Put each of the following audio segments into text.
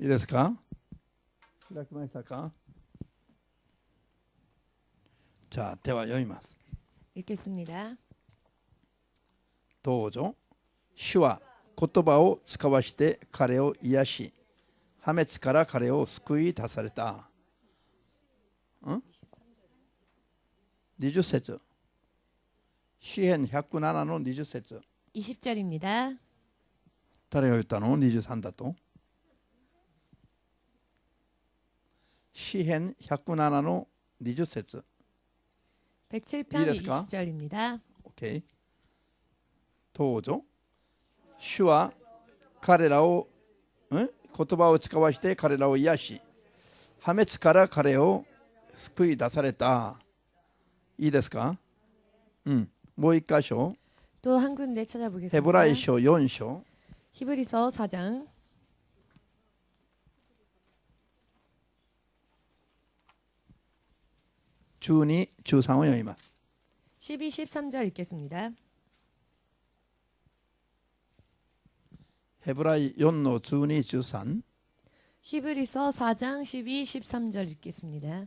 いいですか？開きましたか？じゃあ手は読みます。 읽겠습니다. どうぞ。主は言葉を使わして彼を癒し、破滅から彼を救い出された。20節。詩編107の20節。 20절입니다. 誰が言ったの？ 23だと。詩編107の20節。 107편 20절입니다. OK。 どうぞ。主は彼らを言葉を使わして彼らを癒し、破滅から彼を救い出された。いいですか？もう一箇所。 또 한 군데 찾아보겠습니다. ヘブライ書4章 히브리서 4장 12、13を読みます。 12, 13절 읽겠습니다. ヘブライ4の12、13。 히브리서 4장 12, 13절 읽겠습니다.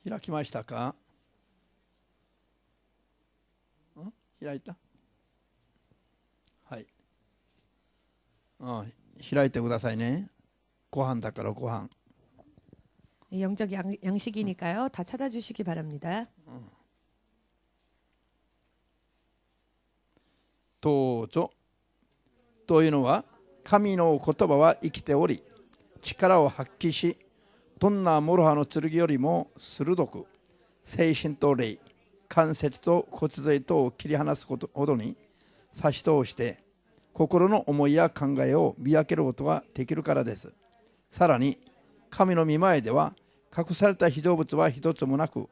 開きましたか？開いた？はい。開いてくださいね。ご飯だからご飯。 영적 양식이니까요. 다 찾아주시기 바랍니다. どうぞ。というのは、神の言葉は生きており、力を発揮し、どんな諸刃の剣よりも鋭く、精神と霊、関節と骨髄とを切り離すほどに差し通して、心の思いや考えを見分けることができるからです。さらに、神の御前では、隠された被造物は一つもなく、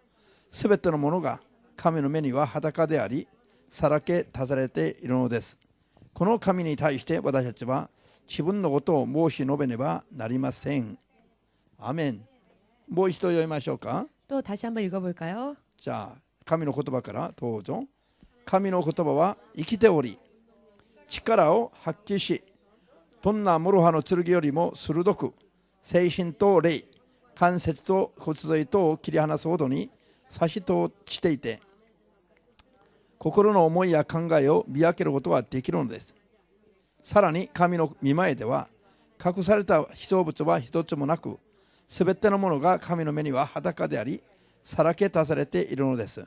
すべてのものが神の目には裸であり、さらけ出されているのです。この神に対して私たちは自分のことを申し述べねばなりません。アメン。もう一度読みましょうか。 또 다시 한번 읽어볼까요? じゃあ神の言葉からどうぞ。神の言葉は生きており、力を発揮し、どんな諸刃の剣よりも鋭く、精神と霊、関節と骨髄とを切り離すほどに差し通していて、心の思いや考えを見分けることができるのです。さらに神の御前では、隠された被造物は一つもなく、すべてのものが神の目には裸であり、さらけ出されているのです。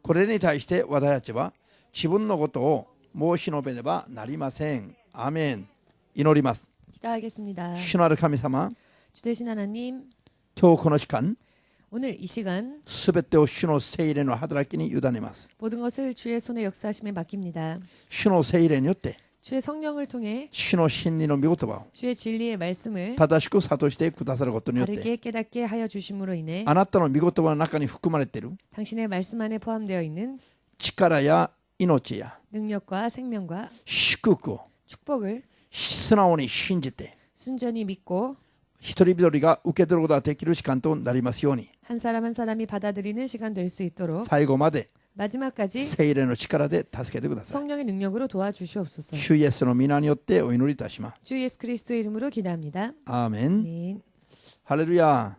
これに対して私たちは自分のことを申し述べねばなりません。アメン。祈ります。 기도하겠습니다. 主なる神様、 주 되신 하나님, 今日この時間、 오늘 이 시간 すべてを主の聖霊の働きに委ねます。 모든 것을 주의 손에 역사하심에 맡깁니다. 主の聖霊によって、 주의 성령을 통해 主の真理の御言葉を 주의 진리의 말씀을 正しく諭してくださることによって、 바르게 깨닫게 하여 주심으로 인해 あなたの御言葉の中に含まれている 당신의 말씀 안에 포함되어 있는 力や命や 능력과 생명과 祝福を 축복을 素直に信じて、 순전히 믿고 一人一人が受け取ることができる時間となりますように、 한 사람 한 사람이 받아들이는 시간 될 수 있도록 最後まで 마지막까지 聖霊の力で助けてください。 성령의 능력으로 도와주시옵소서. 主イエスの皆によってお祈りいたします。 주 예수 그리스도의 이름으로 기도합니다. アーメン。 아멘. ハレルヤ。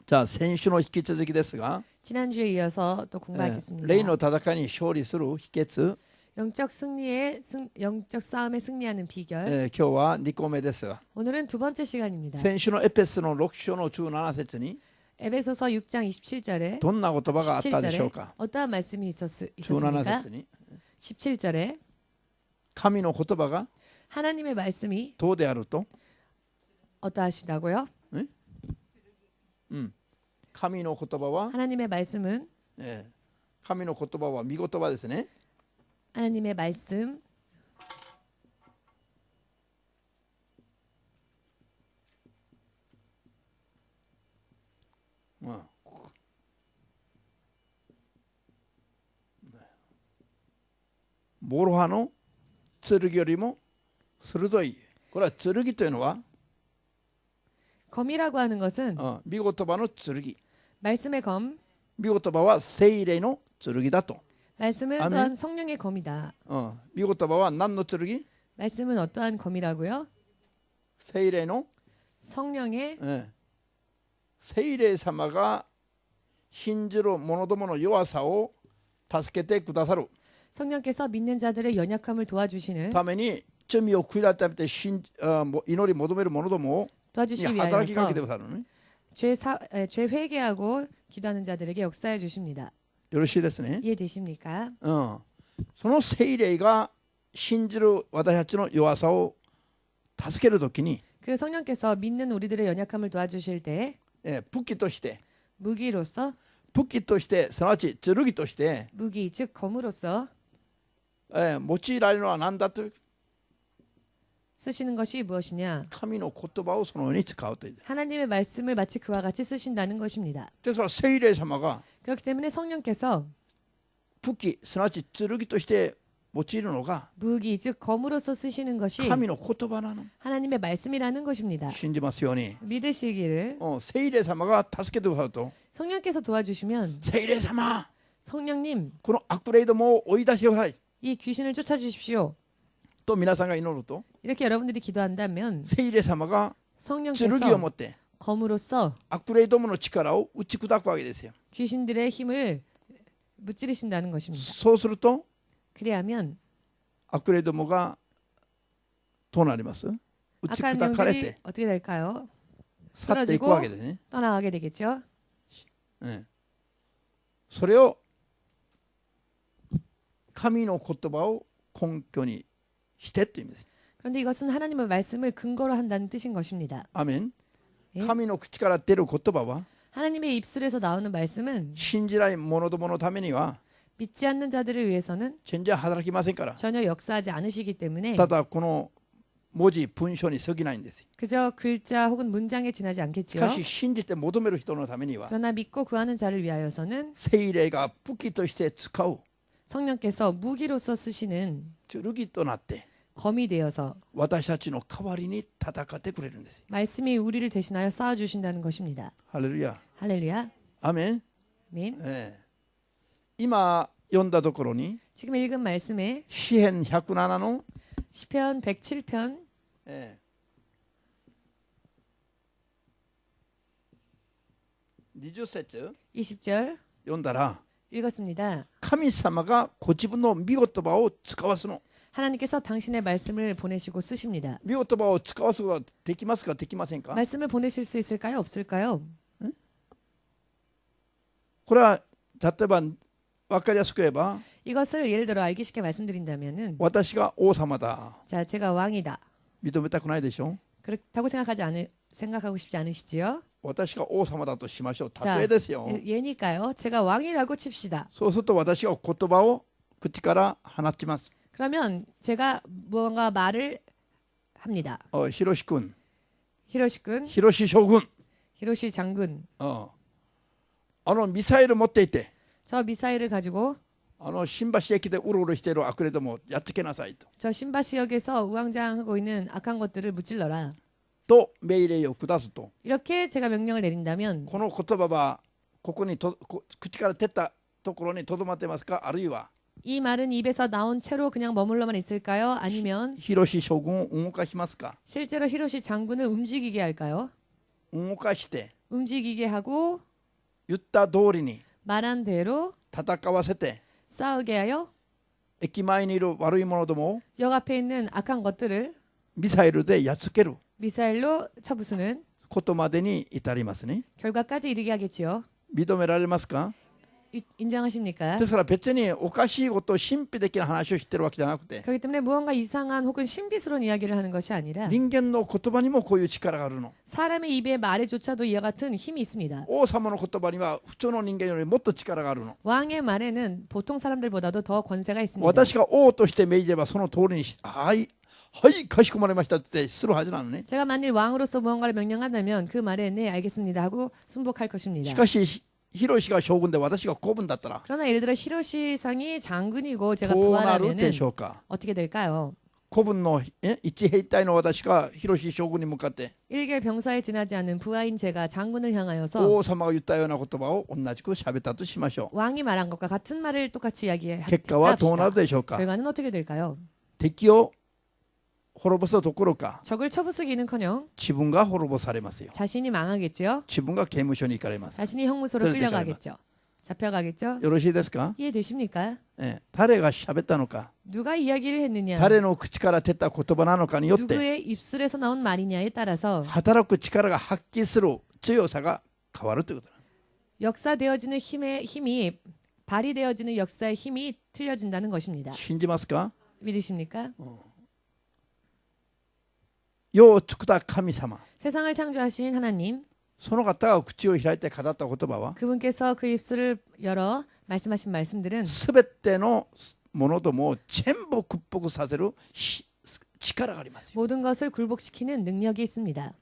じゃあ先週の引き続きですが、 지난주에 이어서 또 霊 공부하겠습니다. の戦いに勝利する秘訣、 영적 싸움에 승리하는 비결. 今日は2個目ですが、 오늘은 두 번째 시간입니다. 先週のエペスの6章の17節に 에베소서 6장 27절에 どんな言葉があったでしょう 17절에 か。 어떠한 말씀이 17 있었습니까? 節に 17절에 神の言葉が 하나님의 말씀이 どうであると、 어떠하시다고요? 神の言葉は、 하나님의 말씀은 神の言葉は御言葉ですね。 하나님의 말씀諸刃の剣よりも鋭い。これは剣というのは 검이라고 하는 것은 御言葉の剣 말씀의 검, 御言葉は聖霊の剣だと 말씀은 아멘. 또한 성령의 검이다. 御言葉は何の剣 말씀은 어떠한 검이라고요? 聖霊の 성령의 聖霊様が信じる者どもの弱さを助けてくださる 성령께서 믿는 자들의 연약함을 도와주시는 ために罪を悔い改めて祈り求める者どもに 도와주시기 働きか 위하여서 けてくださるね。 죄 회개하고 기도하는 자들에게 역사해 주십니다. よろしいですね。 이해되십니까? その聖霊が信じる私たちの弱さを助けるときに 그 성령께서 믿는 우리들의 연약함을 도와주실 때 武器として 무기로서 武器としてすなわち剣として 무기 즉 검으로서 用いられるのは何だと 쓰시는 것이 무엇이냐? 神の言葉をそのように使うという。 하나님의 말씀을 마치 그와 같이 쓰신다는 것입니다. ですから聖霊様が 그렇기 때문에 성령께서 武器すなわち剣として用いるのが 무기 즉 검으로서 쓰시는 것이 神の言葉なの。 하나님의 말씀이라는 것입니다. 信じますように。 믿으시기를 聖霊様が助けてくださると 성령께서 도와주시면 聖霊様 성령님 この悪霊どもを追い出してください 이 귀신을 쫓아주십시오. と皆さんが祈ると 이렇게 여러분들이 기도한다면 聖霊様が剣を持 성령께서 って 검으로써 悪霊どもの力を打ち砕くわけですよ。 귀신들의 힘을 무찌르신다는 것입니다. そうすると 그래야면 悪霊どもがどうなります打ち 악한 砕かれ 영들이 て 어떻게 될까요? 去っていくわけですね。 떠나가게 되겠죠. それを神の言葉を根拠にしてという意味です。 그런데 이것은 하나님의 말씀을 근거로 한다는 뜻인 것입니다. アメン。 예? 神の口から出る言葉は 하나님의 입술에서 나오는 말씀은 信じない者どものためには 믿지 않는 자들을 위해서는 全然働きませんから。 전혀 역사하지 않으시기 때문에 ただこの文字文章に過ぎないんです。 그저 글자 혹은 문장에 지나지 し 않겠지요. かし信じて求める人のためには 그러나 믿고 구하는 자를 위하여서는 聖霊が武器として使う 성령께서 무기로서 쓰시는 剣となって 검이 되어서 私たちの代わりに戦ってくれるんです。 말씀이 우리를 대신하여 싸워주신다는 것입니다. ハレルヤ。 할렐루야. アメン。 아멘. 今読んだところに 지금 읽은 말씀에 詩編107の 시편 107편 20節 20절 読んだら 읽었습니다. 神様がご自分の御言葉を使わすの。 하나님께서 당신의 말씀을 보내시고 쓰십니다. 御言葉を使わすことができますかできませんか 말씀을 보내실 수 있을까요? 없을까요? これは例えば分かりやすく言えば 이것을 예를 들어 알기 쉽게 말씀드린다면은 私が王様だ 자, 제가 왕이다. 認めたくないでしょ 그렇다고 생각하고 싶지 않으시지요? 私が王様だとしましょう 자, 例えですよ 예니까요. 제가 왕이라고 칩시다. そうすると私が言葉を口から放ちます 그러면 제가 무언가 말을 합니다. ヒロシ君 히로시 군, ヒロシ将軍 히로시 장군. ミサイル持っていて 저 미사일을 가지고 新橋駅でうろうろしている悪霊どもやっつけなさいと 저 신바시역에서 우왕좌왕하고 있는 악한 것들을 무찔러라. と命令を下すと 이렇게 제가 명령을 내린다면 この言葉はここに口から出たところにとどまってますかあるいは 이 말은 입에서 나온 채로 그냥 머물러만 있을까요? 아니면 ヒロシ将軍を動かしますか 실제로 히로시 장군을 움직이게 할까요? 動かして 움직이게 하고 言った通りに 말한 대로 戦わせて 싸우게 하여 駅前にいる悪い者どもを 역 앞에 있는 악한 것들을 ミサイルでやっつける 미사일로 쳐부수는 ことまでに至りますね。 결과까지 이르게 하겠지요. 認められますか 인정하십니까? ですから別におかしいことを神秘的な話をしてるわけじゃなくて 그렇기 때문에 무언가 이상한 혹은 신비스러운 이야기를 하는 것이 아니라 人間の言葉にもこういう力があるの。 사람의 입의 말에조차도 이와 같은 힘이 있습니다. 王様の言葉には普通の人間よりもっと力があるの。 왕의 말에는 보통 사람들보다도 더 권세가 있습니다. 私が王として命じればその通りにはいはいかしこまりましたってするはずなのね。 제가 만일 왕으로서 무언가를 명령한다면 그 말에 네 알겠습니다 하고 순복할 것입니다. しかしヒロシが将軍で私が公文だったら 그러나 예를 들어 히로시상이 장군이고 제가 どうなるで 부하라면은 しょうか。 어떻게 될까요? 古文の一兵隊の私が広志将軍に向かって 일개 병사에 지나지 않은 부하인 제가 장군을 향하여서 王様が言ったような言葉を同じく喋ったとしましょ 왕이 말한 것과 같은 말을 똑같이 う。 이야기해 結果はどうなる 합시다. でしょうか。 결과는 어떻게 될까요? 敵を滅ぼすどころか 적을 쳐부수기는커녕 自分が滅ぼされますよ。 자신이 망하겠지요. 自分が刑務所に行かれます。 자신이 형무소로 그럴 때까지 끌려가겠죠. 잡혀가겠죠. よろしいですか。 이해되십니까? 誰が喋ったのか、 누가 이야기를 했느냐, 誰の口から出た言葉なのかによって 누구의 입술에서 나온 말이냐에 따라서 働く力が発揮する強さが変わるということ。 역사되어지는 힘이 발휘되어지는 역사의 힘이 틀려진다는 것입니다. 信じますか。 믿으십니까? 世を作った神様、 세상을 창조하신 하나님, その方が口を開いて語った言葉は 그분께서 그 입술을 열어 말씀하신 말씀들은 すべてのものどもを全部屈服させる力がありますよ。 모든 것을 굴복시키는 능력이 있습니다.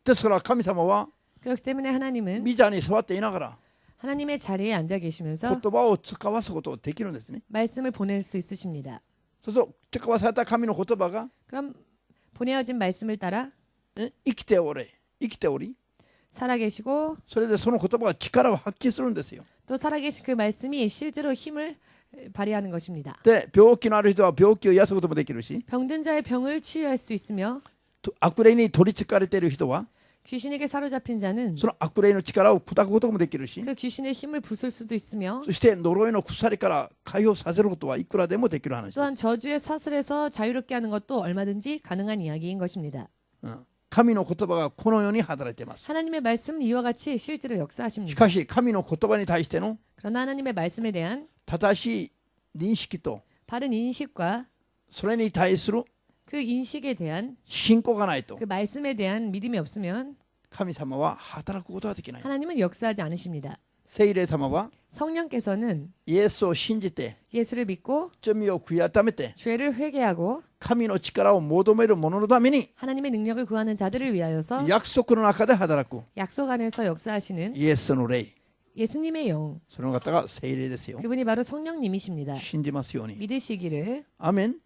ですから神様は 그렇기 때문에 하나님은 御座に座っていながら 하나님의 자리에 앉아 계시면서 言葉を使わすことができるんですね。 말씀을 보낼 수 있으십니다. そうすると使わされた神の言葉が 그럼 보내어진 말씀을 따라 生きておれ、生きており、 살아계시고 それでその言葉が力を発揮するんですよ。 또 살아계신 그 말씀이 실제로 힘을 발휘하는 것입니다. で、病気のある人は病気を癒すこともできるし、 병든 자의 병을 치유할 수 있으며 悪霊に取りつかれている人は 귀신에게 사로잡힌 자는 その悪霊の力を砕くこともできるし、 그 귀신의 힘을 부술 수도 있으며 そして呪いの鎖から解放させることはいくらでもできる話です。 또한 저주의 사슬에서 자유롭게 하는 것도 얼마든지 가능한 이야기인 것입니다. 神の言葉がこのように働いています。 하나님의 말씀은 이와 같이 실제로 し 역사하십니다. かし神の言葉に対しての 그러나 하나님의 말씀에 대한 正しい認識と 바른 인식과 それに対する 그 인식에 대한 信仰がないと 그 말씀에 대한 믿음이 없으면 神様は働くことができない。 하나님은 역사하지 않으십니다. 聖霊様は 성령께서는 イエスを信じて 예수를 믿고 罪を悔い改めて 죄를 회개하고 神の力を求める者のために 하나님의 능력을 구하는 자들을 위하여서 約束の中で働く 약속 안에서 역사하시는 イエスの霊、 예수님의 영, その方が聖霊ですよ。 그분이 바로 성령님이십니다. 信じますように。 믿으시기를. アーメン。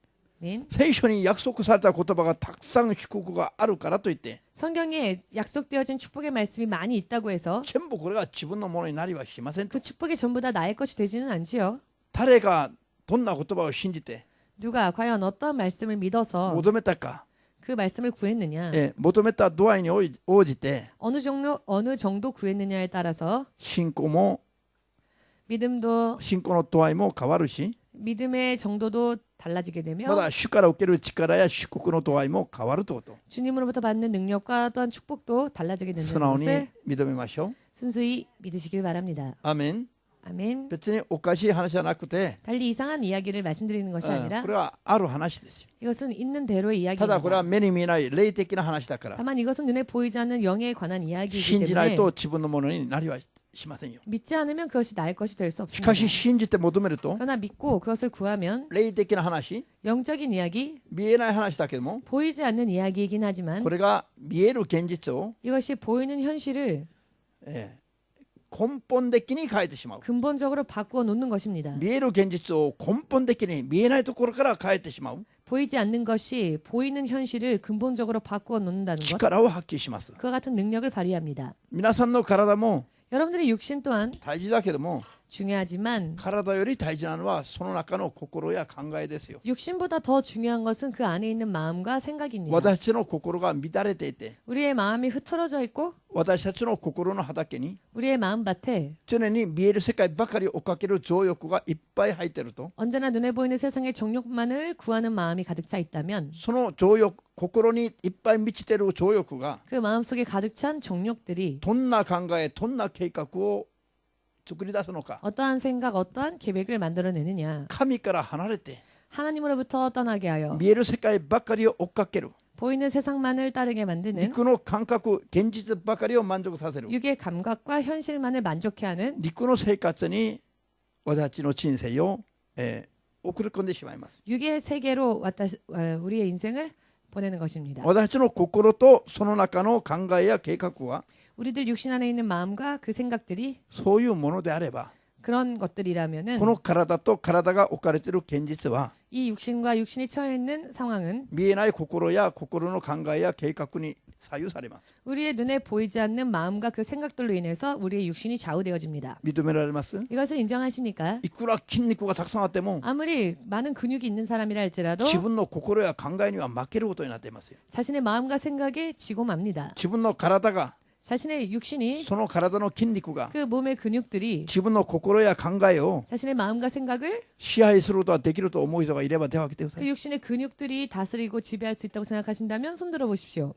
아멘. 聖書に約束された言葉がたくさん祝福があるからといって 성경에 약속되어진 축복의 말씀이 많이 있다고 해서 全部これが自分のものになりはしません。 그 축복이 전부 다 나의 것이 되지는 않지요. 誰がどんな言葉を信じて 누가 과연 어떤 말씀을 믿어서 求めたか、 그 말씀을 구했느냐, 求めた度合いに応じて 어느 정도 구했느냐에 따라서 信仰の度合いも変わるし、 믿음의 정도도 달라지게 되며 まだ主から受ける力や祝福の度合いも変わるということ。 주님으로부터 받는 능력과 또한 축복도 달라지게 素 된다는 直に 것을 認めましょう。 순수히 믿으시길 바랍니다. アーメン。 아멘. 別におかしい話じゃなくて、 달리 이상한 이야기를 말씀드리는 것이 아니라 これはある話ですよ。 이것은 있는 대로의 ただこれは 이야기입니다. 目に見えない霊的な話だから、 다만 이것은 눈에 보이지 않는 영에 관한 이야기이기 信じない 때문에 と自分のものになりはしませんよ。 믿지 않으면 그것이 나의 것이 될 수 し 없습니다. かし信じて求めると 그러나 믿고 그것을 구하면 霊的な話、 영적인 이야기, 見えない話だけども、 보이지 않는 이야기이긴 하지만 これが見える現実を、 이것이 보이는 현실을 根本的に変えてしまう。 근본적으로 바꾸어 놓는 것입니다. 見える現実を根本的に見えないところから変えてしまう 보이지 않는 것이 보이는 현실을 근본적으로 바꾸어 놓는다는 것, 力を発揮します。 그와 같은 능력을 발휘합니다. 皆さんの体も 여러분들의 육신 또한 大事だけども、 중요하지만 体より大事なのはその中の心や考えですよ。 육신보다 더 중요한 것은 그 안에 있는 마음과 생각입니다. 私たちの心が乱れていて、 우리의 마음이 흐트러져 있고 私たちの心の畑に 우리의 마음밭에 常に見える世界ばかり追っかける情欲がいっぱい入っていると、 언제나 눈에 보이는 세상의 정욕만을 구하는 마음이 가득 차 있다면 その情欲、心にいっぱい満ちている情欲が 그 마음속에 가득 찬 정욕들이 どんな考え、どんな計画を作り出すのか、 어떠한 생각, 어떠한 계획을 만들어내느냐, 神から離れて 하나님으로부터 떠나게 하여 見える世界ばかりを追っかける、 보이는 세상만을 따르게 만드는 肉の感覚、現実ばかりを満足させる、 육의 감각과 현실만을 만족해 하는 肉の生活に私たちの人生を、送り込んでしまいます。 육의 세계로 우리의 인생을 보내는 것입니다. 私たちの心とその中の考えや計画は 우리들 육신 안에 있는 마음과 그 생각들이 そういうものであれば、 그런 것들이라면은 この体と体が置かれている現実は 이 육신과 육신이 처해 있는 상황은 見えない心や心の考えや計画に左右されます。 우리의 눈에 보이지 않는 마음과 그 생각들로 인해서 우리의 육신이 좌우되어집니다. 認められます？ 이것을 인정하십니까? いくら筋肉がたくさんあっても 아무리 많은 근육이 있는 사람이라 할지라도 自分の心や考えには負けることになっていますよ。 자신의 마음과 생각에 지고 맙니다. 自分の体が 자신의 육신이 その体の筋肉が 그 몸의 근육들이 自分の心や考えを 자신의 마음과 생각을 支配することができると思う人がいれば手を挙げてくださ 그 い。 육신의 근육들이 다스리고 지배할 수 있다고 생각하신다면 손들어 보십시오.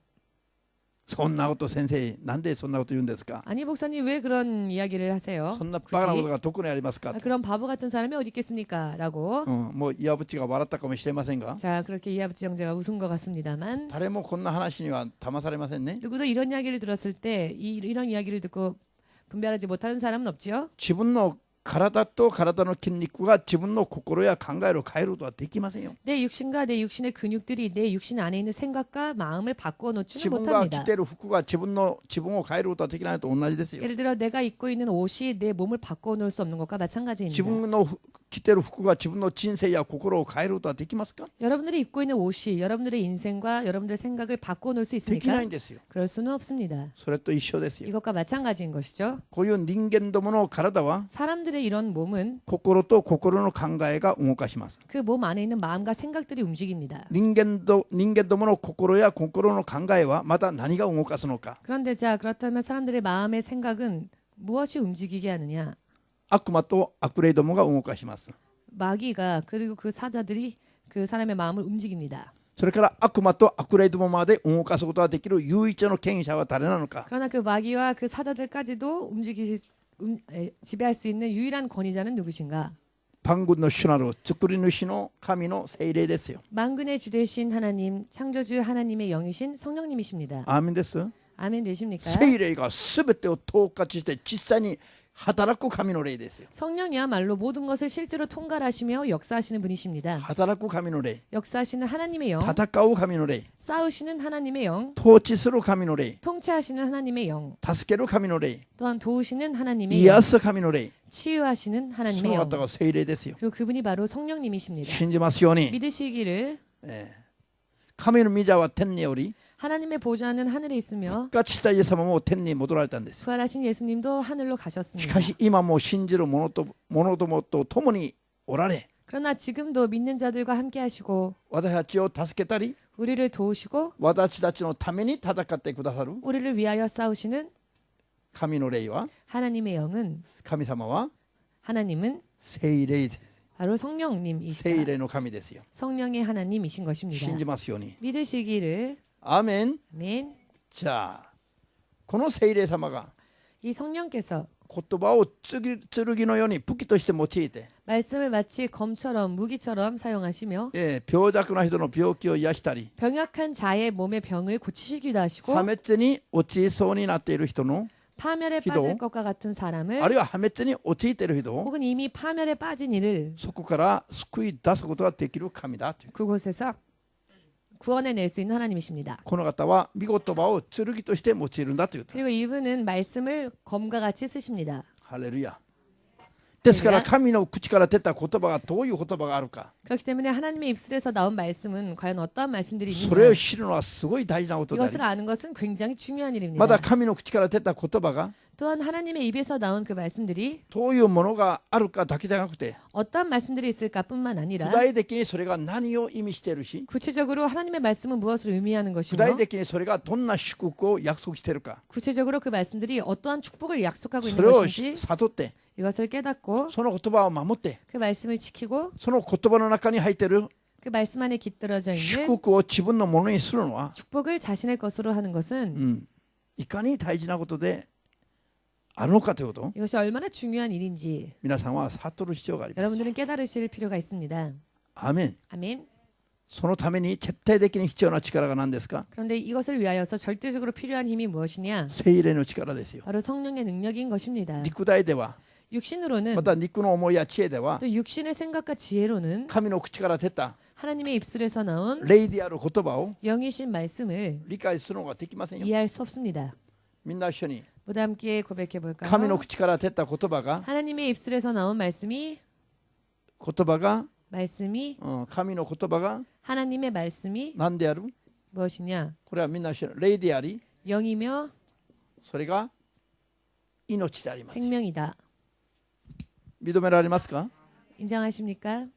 そんなこと先生なんでそんなこと言うんですか？ 아니 목사님 왜 그런 이야기를 하세요? そんなバカなことがどこにありますか？ 그런 바보 같은 사람이 어디 있겠습니까? 라고 もう岩渕が笑ったかもしれませんが 자 그렇게 이하부치 형제가 웃은 것 같습니다만 誰もこんな話には騙されませんね。 누구도 이런 이야기를 들었을 때 이런 이야기를 듣고 분별하지 못하는 사람은 없죠. 自分の体と体の筋肉が自分の心や考えを変えることはできませんよ。 내 육신과 내 육신의 근육들이 내 육신 안에 있는 생각과 마음을 바꾸어 自 놓지는 分が着 못합니다. ている服が自分を変えることはできないと同じですよ。 예를 들어 내가 입고 있는 옷이 내 몸을 바꾸어 놓을 수 없는 것과 自 마찬가지입니다. 分の着ている服が自分の人生や心を変えることはできますか？ 여러분들이 입고 있는 옷이 여러분들의 인생과 여러분들의 생각을 바꾸어 놓을 수 できな 있습니까? いんですよ。 그럴 수는 없습니다. それと一緒ですよ。 이것과 마찬가지인 것이죠. こういう人間どもの体は 사람들의 이런 몸은 心と心の考えが動かします。 그 몸 안에 있는 마음과 생각들이 움직입니다. 人間どもの心や心の考えはまた何が動かすのか。 그런데 자 그렇다면 사람들의 마음의 생각은 무엇이 움직이게 하느냐? 悪魔と悪霊どもが動かします。 마귀가 그리고 그 사자들이 그 사람의 마음을 움직입니다. それから悪魔と悪霊どもまで動かすことができる唯一の権威者は誰なのか。 그러나 그 마귀와 그 사자들까지도 지배할 수 있는 유일한 권위자는 누구신가? 万軍の主なる作り主の神の聖霊ですよ。 만군의 주 되신 하나님, 창조주 하나님의 영이신 성령님이십니다. アーメンです。 아멘 되십니까? 聖霊がすべてを統括して実際に働く神の霊ですよ。 성령이야말로 모든 것을 실제로 통괄하시며 역사하시는 분이십니다. 働く神の霊、 역사하시는 하나님의 영, 戦う神の霊、 싸우시는 하나님의 영, 統治する神の霊、 통치하시는 하나님의 영, 助ける神の霊、 또한 도우시는 하나님의 영, 癒す神の霊、 치유하시는 そ 하나님의 の 영. 方が聖霊ですよ。 그리고 그분이 바로 성령님이십니다. 信じますように。 믿으시기를 神の御座は天により、 하나님의 보좌는 하늘에 있으며 復活したイエス様も天に戻られたんです。 부활하신 예수님도 하늘로 し 가셨습니다. かし今も信じる者どもと共におられ、 그러나 지금도 믿는 자들과 함께 하시고 私たちを助けたり、 우리를 도우시고 私たちのために戦ってくださる 우리를 위하여 싸우시는 神の霊は、 하나님의 영은 神様は 하나님은 聖霊です。 바로 聖 성령님이시다. 霊の神ですよ。 성령의 하나님이신 것입니다. 信じますように。 믿으시기를 アーメン。 아멘. じゃあこの聖霊様が 이 성령께서 言葉を剣のように武器として用いて、 말씀을 마치 검처럼 무기처럼 사용하시며 病弱な人の病気を癒したり、 병약한 자의 몸의 병을 고치시기도 하시고 破滅に陥りそうになっている人の、 파멸에 기도. 빠질 것과 같은 사람을 あるいは破滅に陥っている人を 혹은 이미 파멸에 빠진 이를 そこから救い出すことができる神だという。 그곳에서 구원해낼 수 있는 하나님이십니다. この方は御言葉を剣として用いるんだという。 그리고 이분은 말씀을 검과 같이 쓰십니다. ハレルヤ。ですから神の口から出た言葉がどういう言葉があるか、 그렇기 때문에 하나님의 입술에서 나온 말씀은 과연 어떠한 말씀들이 それを 있는가? 知るのはすごい大事なことであり、 이것을 아는 것은 굉장히 중요한 ま 일입니다. だ神の口から出た言葉が 또한 하나님의 입에서 나온 그 말씀들이 どういうものがあるかだけじゃなくて、 어떠한 말씀들이 있을까뿐만 具 아니라 体的にそれが何を意味しているし、 구체적으로 하나님의 말씀은 무엇을 의미하는 具 것이며 体的にそれがどんな祝福を約束しているか、 구체적으로 그 말씀들이 어떠한 축복을 약속하고 そ 있는 れを 것인지 悟って、 이것을 깨닫고 その言葉を守って、 그 말씀을 지키고 その言葉の中に入っている 그 말씀 안에 깃들어져 祝 있는 福を自分のものにするのは、 축복을 자신의 것으로 하는 것은 いかに大事なことであるのかということを 이것이 얼마나 중요한 일인지 皆さんは悟る必要があります。 여러분들은 깨달으실 필요가 있습니다. アーメン。 아멘. そのために絶対的に必要な力が何ですか？ 그런데 이것을 위하여서 절대적으로 필요한 힘이 무엇이냐? 聖霊の力ですよ。 바로 성령의 능력인 것입니다. 肉体では、 육신으로는 また肉の思いや知恵では、 또 육신의 생각과 지혜로는 神の口から出た 하나님의 입술에서 나온 霊である言葉を 영이신 말씀을 理解するのができませんよ。 이해할 수 없습니다. みんな一緒に 모두 함께 고백해 볼까요? 神の口から出た言葉が 하나님의 입술에서 나온 말씀이 言葉が 말씀이 神の言葉が 하나님의 말씀이 何である？ 무엇이냐? これはみんな知る霊であり 영이며 それが命であります。 생명이다. 認められますか？ 인정하십니까?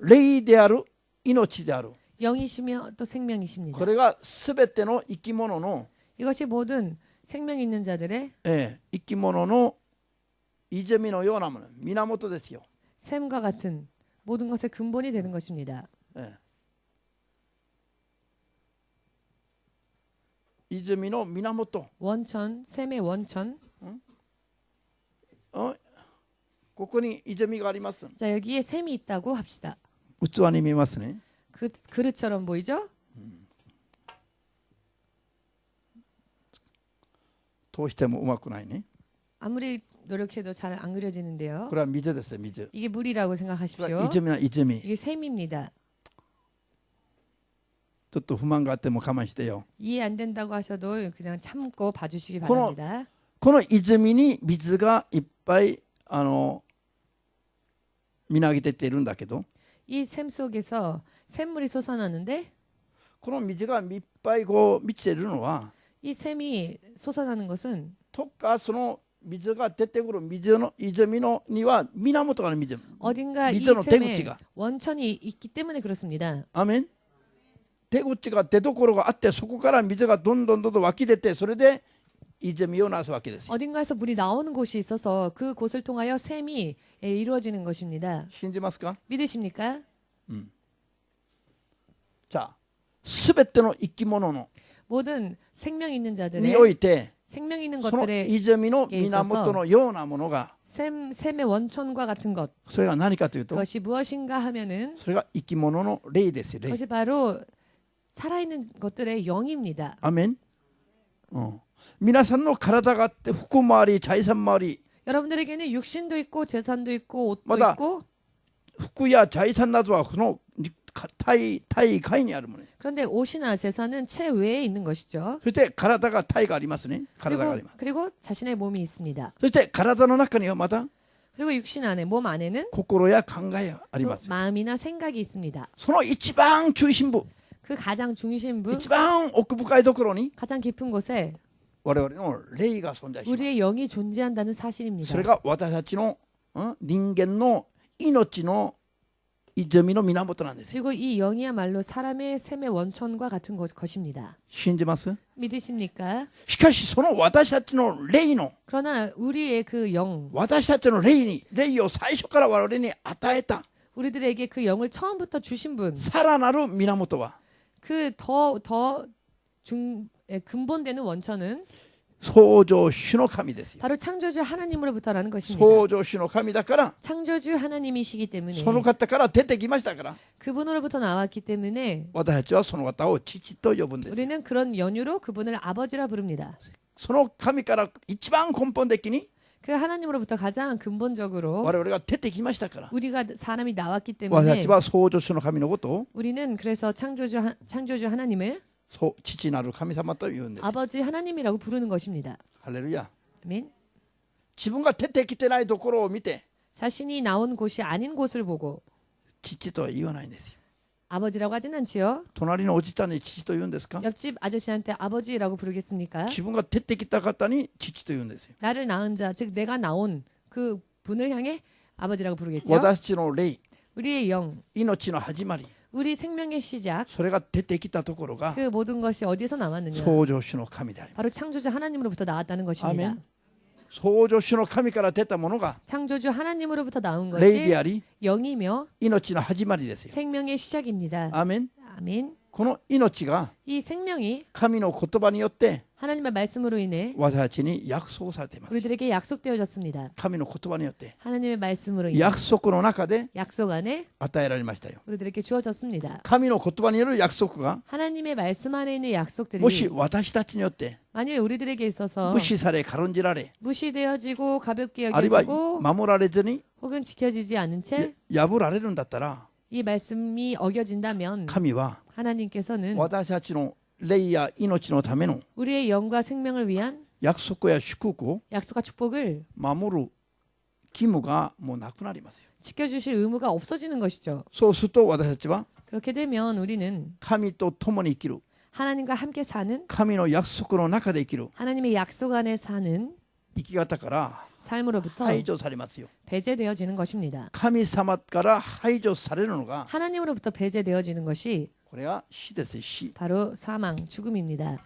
霊である命である 영이시며 또 생명이십니다. これがすべての生き物の 이것이 모든 생명 있는 자들의 生き物の泉のようなもの源ですよ。 샘과 같은 모든 것의 근본이 되는 것입니다. 泉の源 원천, 샘의 원천. ここに泉があります。 자, 여기에 샘이 있다고 합시다. 器に見えますね。 그릇처럼 보이죠? どうしてもうまくないね。 아무리 노력해도 잘 안 그려지는데요. これは水ですよ、水。 이게 물이라고 これ 생각하십시오. は泉は泉。 이게 샘입니다. ちょっと不満があっても我慢してよ。 이해 안 된다고 하셔도 그냥 참고 봐주시기 그럼- 바랍니다. この泉に水がいっぱいみなぎってっているんだけど、 이 샘 속에서 샘물이 솟아나는데 この水がいっぱいこう満ちているのは、 이 샘이 솟아나는 것은 とかその水が出てくる水の泉のには源がある水。 어딘가 이 水の出 샘에 口が。 원천이 있기 때문에 그렇습니다. アメン。出口が出所があって、そこから水がどんどん湧き出て、それで泉をなすわけですよ。 어딘가에서 물이 나오는 곳이 있어서 그 곳을 통하여 샘이 이루어지는 것입니다. 信じますか？ 믿으십니까? じゃあ、すべての生き物の 모든 생명 있는 に 자들의 おいて、 생명 있는 その 것들의 泉の源のようなものが、 샘의 원천과 같은 것 それが何かというと、 그것이 무엇인가 하면은 それが生き物の霊ですよ。霊。 그것이 바로 살아있는 것들의 영입니다. アメン。皆さんの体があって、服もあり、財産もあり、 여러분들에게는 육신도 있고 재산도 있고 옷도 맞아. 있고 服や財産などはその体外にあるもの。 그런데 옷이나 재산은 채 외에 있는 것이죠. そして体が体がありますね。体があります。 그리고 자신의 몸이 있습니다. そして体の中にはまた 그리고 육신 안에 몸 안에는 心や考えがあり 또 ます。 마음이나 생각이 있습니다. その一番中心部、 그 가장 중심부 一番奥深いところに 가장 깊은 곳에 我々の霊が存在します。 우리의 영이 존재한다는 사실입니다. それが私たちの人間の命の泉の源なんですよ。 그리고 이 영이야말로 사람의 샘의 원천과 같은 것입니다. 信じます？ 믿으십니까? しかしその私たちの霊の 그러나 우리의 그 영, 私たちの霊を最初から我々に与えた 우리들에게 그 영을 처음부터 주신 분, さらなる源は 그 근본되는 원천은 創造主の神ですよ。 바로 창조주 하나님으로부터라는 것입니다. 創造主の神だから、 창조주 하나님이시기 때문에 その方から出てきましたから、 그분으로부터 나왔기 때문에 私たちはその方を父と呼ぶんです。 우리는 그런 연유로 그분을 아버지라 부릅니다. その神から一番根本的に 그 하나님으로부터 가장 근본적으로 我々が出てきましたから、 우리가 사람이 나왔기 私た 때문에 ちは創造主の神のことを 우리는 그래서 창조주 하나님을 父なる神様と言うんです。 아버지 하나님이라고 부르는 것입니다. ハレルヤ。 아멘. 自分が出てきてないところを見て 자신이 나온 곳이 아닌 곳을 보고 父とは言わないんですよ。 아버지라고 하진 않지요. 隣のおじちゃんに父と言うんですか？ 옆집 아저씨한테 아버지라고 부르겠습니까? 自分が出てきた方に父と言うんですよ。 나를 낳은 자, 즉 내가 나온 그 분을 향해 아버지라고 부르겠죠. 私たちの霊、 우리의 영, 命の始まり、 우리 생명의 시작, それが出てきたところが 그 모든 것이 어디서 나왔느냐? 創造主の神であります。 바로 창조주 하나님으로부터 나왔다는 것입니다. 아멘. 創造主の神から出たものが 창조주 하나님으로부터 나온 霊 것이 であり、 영이며 命の始まりですよ。 생명의 시작입니다. アーメン。 아멘. この命が 이 생명이 神の言葉によって 하나님의 말씀으로 인해 私たちに約束されています。 우리들에게 약속되어졌습니다. 神の言葉によって 하나님의 말씀으로 인해 約束の中で 약속 안에 与えられましたよ。 우리들에게 주어졌습니다. 神の言葉による約束が 하나님의 말씀 안에 있는 약속들이 もし私たちによって 만일 우리들에게 있어서 無視され軽んじられ 무시되어지고 가볍게 あるいは 여겨지고 守られずに 혹은 지켜지지 않은 채 이 破られるんだったら 말씀이 어겨진다면 神は 하나님께서는 私たちの霊や命のための 우리의 영과 생명을 위한 約束や祝福を 약속과 축복을 守る義務がもうなくなりますよ。 지켜주실 의무가 없어지는 것이죠. そうすると私たちは 그렇게 되면 우리는 神と共に生きる、 하나님과 함께 사는 神の約束の中で生きる 하나님의 약속 안에 사는 生き方から 삶으로부터 排除されますよ。 배제되어지는 것입니다. 神様から排除されるのが 하나님으로부터 배제되어지는 것이 これが死です。死。 바로 사망, 죽음입니다.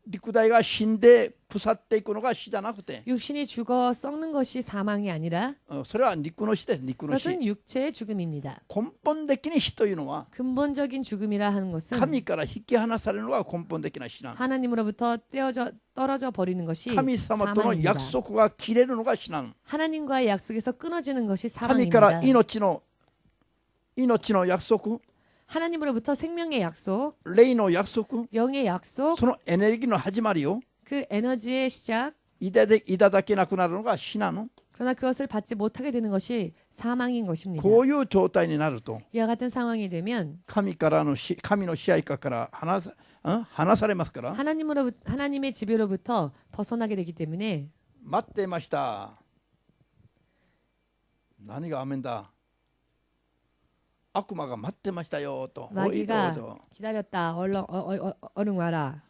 肉体が死んで腐っていくのが死じゃなくて、 육신이 죽어 썩는 것이 사망이 아니라 それは肉の死です。肉の死。 그것은 육체의 죽음입니다. 根本的に死というのは 근본적인 죽음이라 하는 것은 神から引き離されるのが根本的な死なの。 하나님으로부터 떨어져 버리는 것이 神様との 사망입니다. 約束が切れるのが死なの。 하나님과의 약속에서 끊어지는 것이 神から 사망입니다. 命の約束、 하나님으로부터 생명의 약속, 霊の約束、 영의 약속, そのエネルギーの始まりを 그 에너지의 시작, いただけなくなるのが死なの。 그러나 그것을 받지 못하게 되는 것이 사망인 것입니다. こういう状態になると 이와 같은 상황이 되면 神の支配下から離されますから、 하나님의 지배로부터 벗어나게 되기 때문에 待ってました。何がアメンだ。悪魔が待ってましたよと。おいどう 마귀가 ぞ。 기다렸다. 얼른 와라.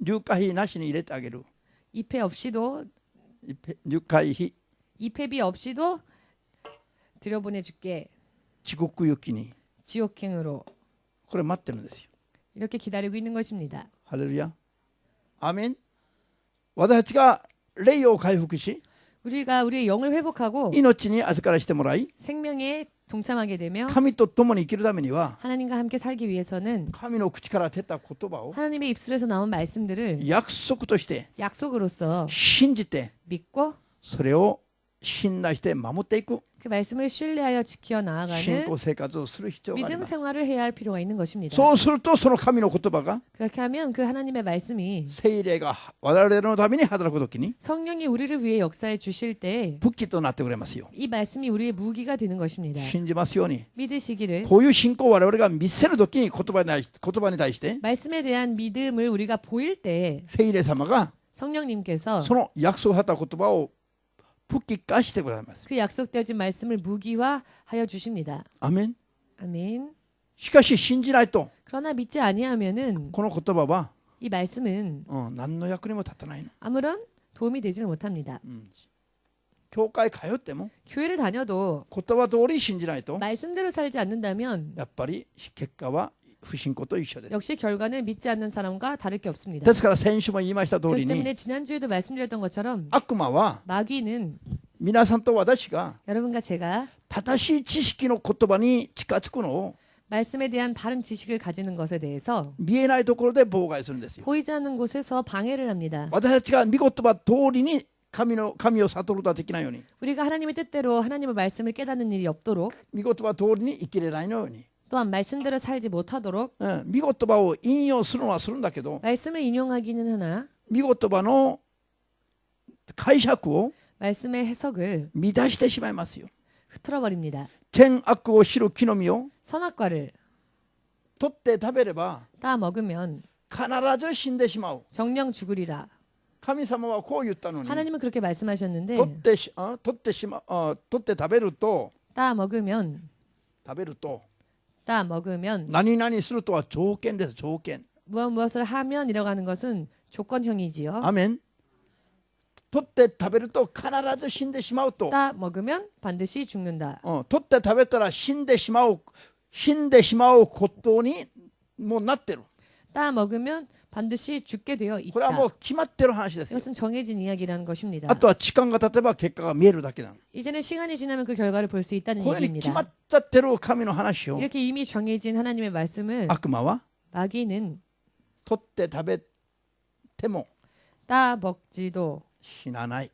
入会費なしに入れてあげる。 입회 없이도 入会費 입회비 없이도 들여보내줄게. 地獄行きに。 지옥행으로. これ待ってるんですよ。 이렇게 기다리고 있는 것입니다. ハレルヤ。アーメン。私たちが霊を回復し、 우리가 우리의 영을 회복하고 命に預からしてもらい、 생명에 동참하게 되며 神と共に生きるためには、 하나님과 함께 살기 위해서는 神の口から出た言葉を 하나님의 입술에서 나온 말씀들을 約束として 약속으로서 信じて、 믿고 それを信頼して守っていく 그 말씀을 신뢰하여 信 지켜나아가는 仰生活をする必要があり 믿음 ます。 생활을 해야 할 필요가 있는 것입니다. そうするとその神の言葉が 그렇게 하면 그 하나님의 말씀이 聖霊が我々のために働くときに 성령이 우리를 위해 역사해 주실 때 武器となってくれますよ。 이 말씀이 우리의 무기가 되는 것입니다. 信じますように。 믿으시기를 こういう信仰を我々が見せるときに言葉に対して 말씀에 대한 믿음을 우리가 보일 때 聖霊様が 성령님께서 その約束された言葉を武器化してくださいます。 그 약속되어진 말씀을 무기화하여 주십니다. アメン。 아멘. しかし信じないと 그러나 믿지 아니하면은 この言葉は、 이 말씀은 何の役にも立たないの。 아무런 도움이 되지를 못합니다. 教会通っても 교회를 다녀도 言葉通り信じないと 말씀대로 살지 않는다면 やっぱり結果は不信仰と一緒です。 역시 결과는 믿지 않는 사람과 다를 게 없습니다. ですから先週も言いました通 그렇기 りに 때문에 지난주에도 말씀드렸던 것처럼 悪魔は 마귀는 皆さんと私が 여러분과 제가 正しい知識の言葉に近づくのを 말씀에 대한 바른 지식을 가지는 것에 대해서 見えないところで妨害するんですよ。 보이지 않는 곳에서 방해를 합니다. 私たちが御言葉通りに神を悟ることはできないように、 우리가 하나님의 뜻대로 하나님의 말씀을 깨닫는 일이 없도록 御言葉通りに生きれないように、 또한 말씀대로 살지 못하도록 御言葉を引用するのはするんだけど、 말씀을 인용하기는 하나 御言葉の解釈を 말씀의 해석을 乱してしまいますよ。 흐트러버립니다. 善悪を知る木の実を 선악과를 取って食べれば 따 먹으면 必ず死んでしまう。 정령 죽으리라. 神様はこう言ったのに、 하나님은 그렇게 말씀하셨는데 取って食べると 따 먹으면 何々するとは条件です。条件。 무엇을 하면이라고 하는 것은 조건형이지요. アメン。取って食べると必ず死んでしまうと、 따 먹으면 반드시 죽는다. 取って食べたら死んでしまうことにもうなってる。 따 먹으면 반드시 죽게 되어 これはも 있다. う決まってる話ですよ。 이것은 정해진 이야기라는 것입니다. あとは時間が経てば結果が見えるだけなの。 이제는 시간이 지나면 그 결과를 볼 수 있다는 これに決ま 얘기입니다. っちゃってる神の話を 이렇게 이미 정해진 하나님의 말씀을 悪魔は 마귀는 取って食べても 따 먹지도 死なない。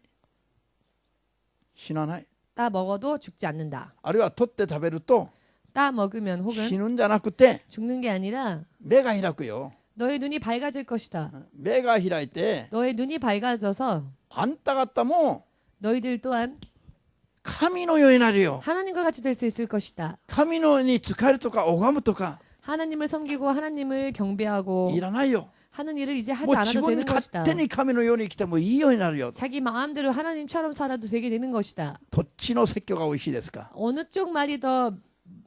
死なない。 따 먹어도 죽지 않는다. あるいは取って食べると 따 먹으면 死 혹은 ぬんじゃなくて 죽는 게 아니라 目が開くよ。 너의 눈이 밝아질 것이다. 目が開いて 너의 눈이 밝아져서 あんた方も 너희들 또한 神のようになるよ。 하나님과 같이 될 수 있을 것이다. 神のように仕えるとか拝むとか 하나님을 섬기고 하나님을 경배하고 いらないよ。 하는 일을 이제 하지 もう 않아도 自分 되는 것이다. 勝手に神のように生きてもいいようになるよ。 자기 마음대로 하나님처럼 살아도 되게 되는 것이다. どっちの説教が美味しいですか？ 어느 쪽 말이 더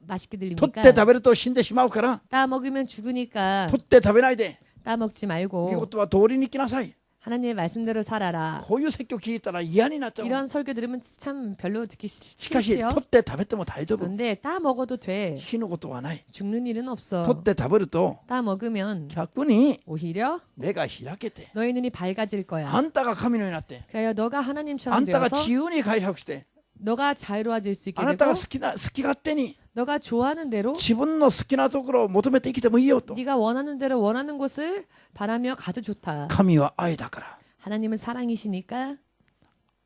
맛있게 取っ 들립니까? て食べると死んでしまうから 따 먹으면 죽으니까 取って食べないで 따 먹지 御 말고 言葉通りに生きなさい。 하나님의 말씀대로 살아라. こういう説教聞いたら嫌になっちゃう。 이런 설교 들으면 참 별로 듣기 しかし 싫지요. 取って食べても大丈夫。 그런데 따 먹어도 돼. 死ぬことはない。 죽는 일은 取 없어. って食べると 따 먹으면 逆に 오히려 目が開けて 너의 눈이 밝아질 거야. あんたが神のようになって 그래야 너가 あ 하나님처럼 んたが 되어서 自由に解釈して 너가 자유로워질 수 있게 あなたが 되고 好き勝手に 너가 좋아하는 대로 自分の好きなところを求めて生きてもいいよと。 네가 원하는 대로 원하는 곳을 바라며 가도 좋다. 神は愛だから。 하나님은 사랑이시니까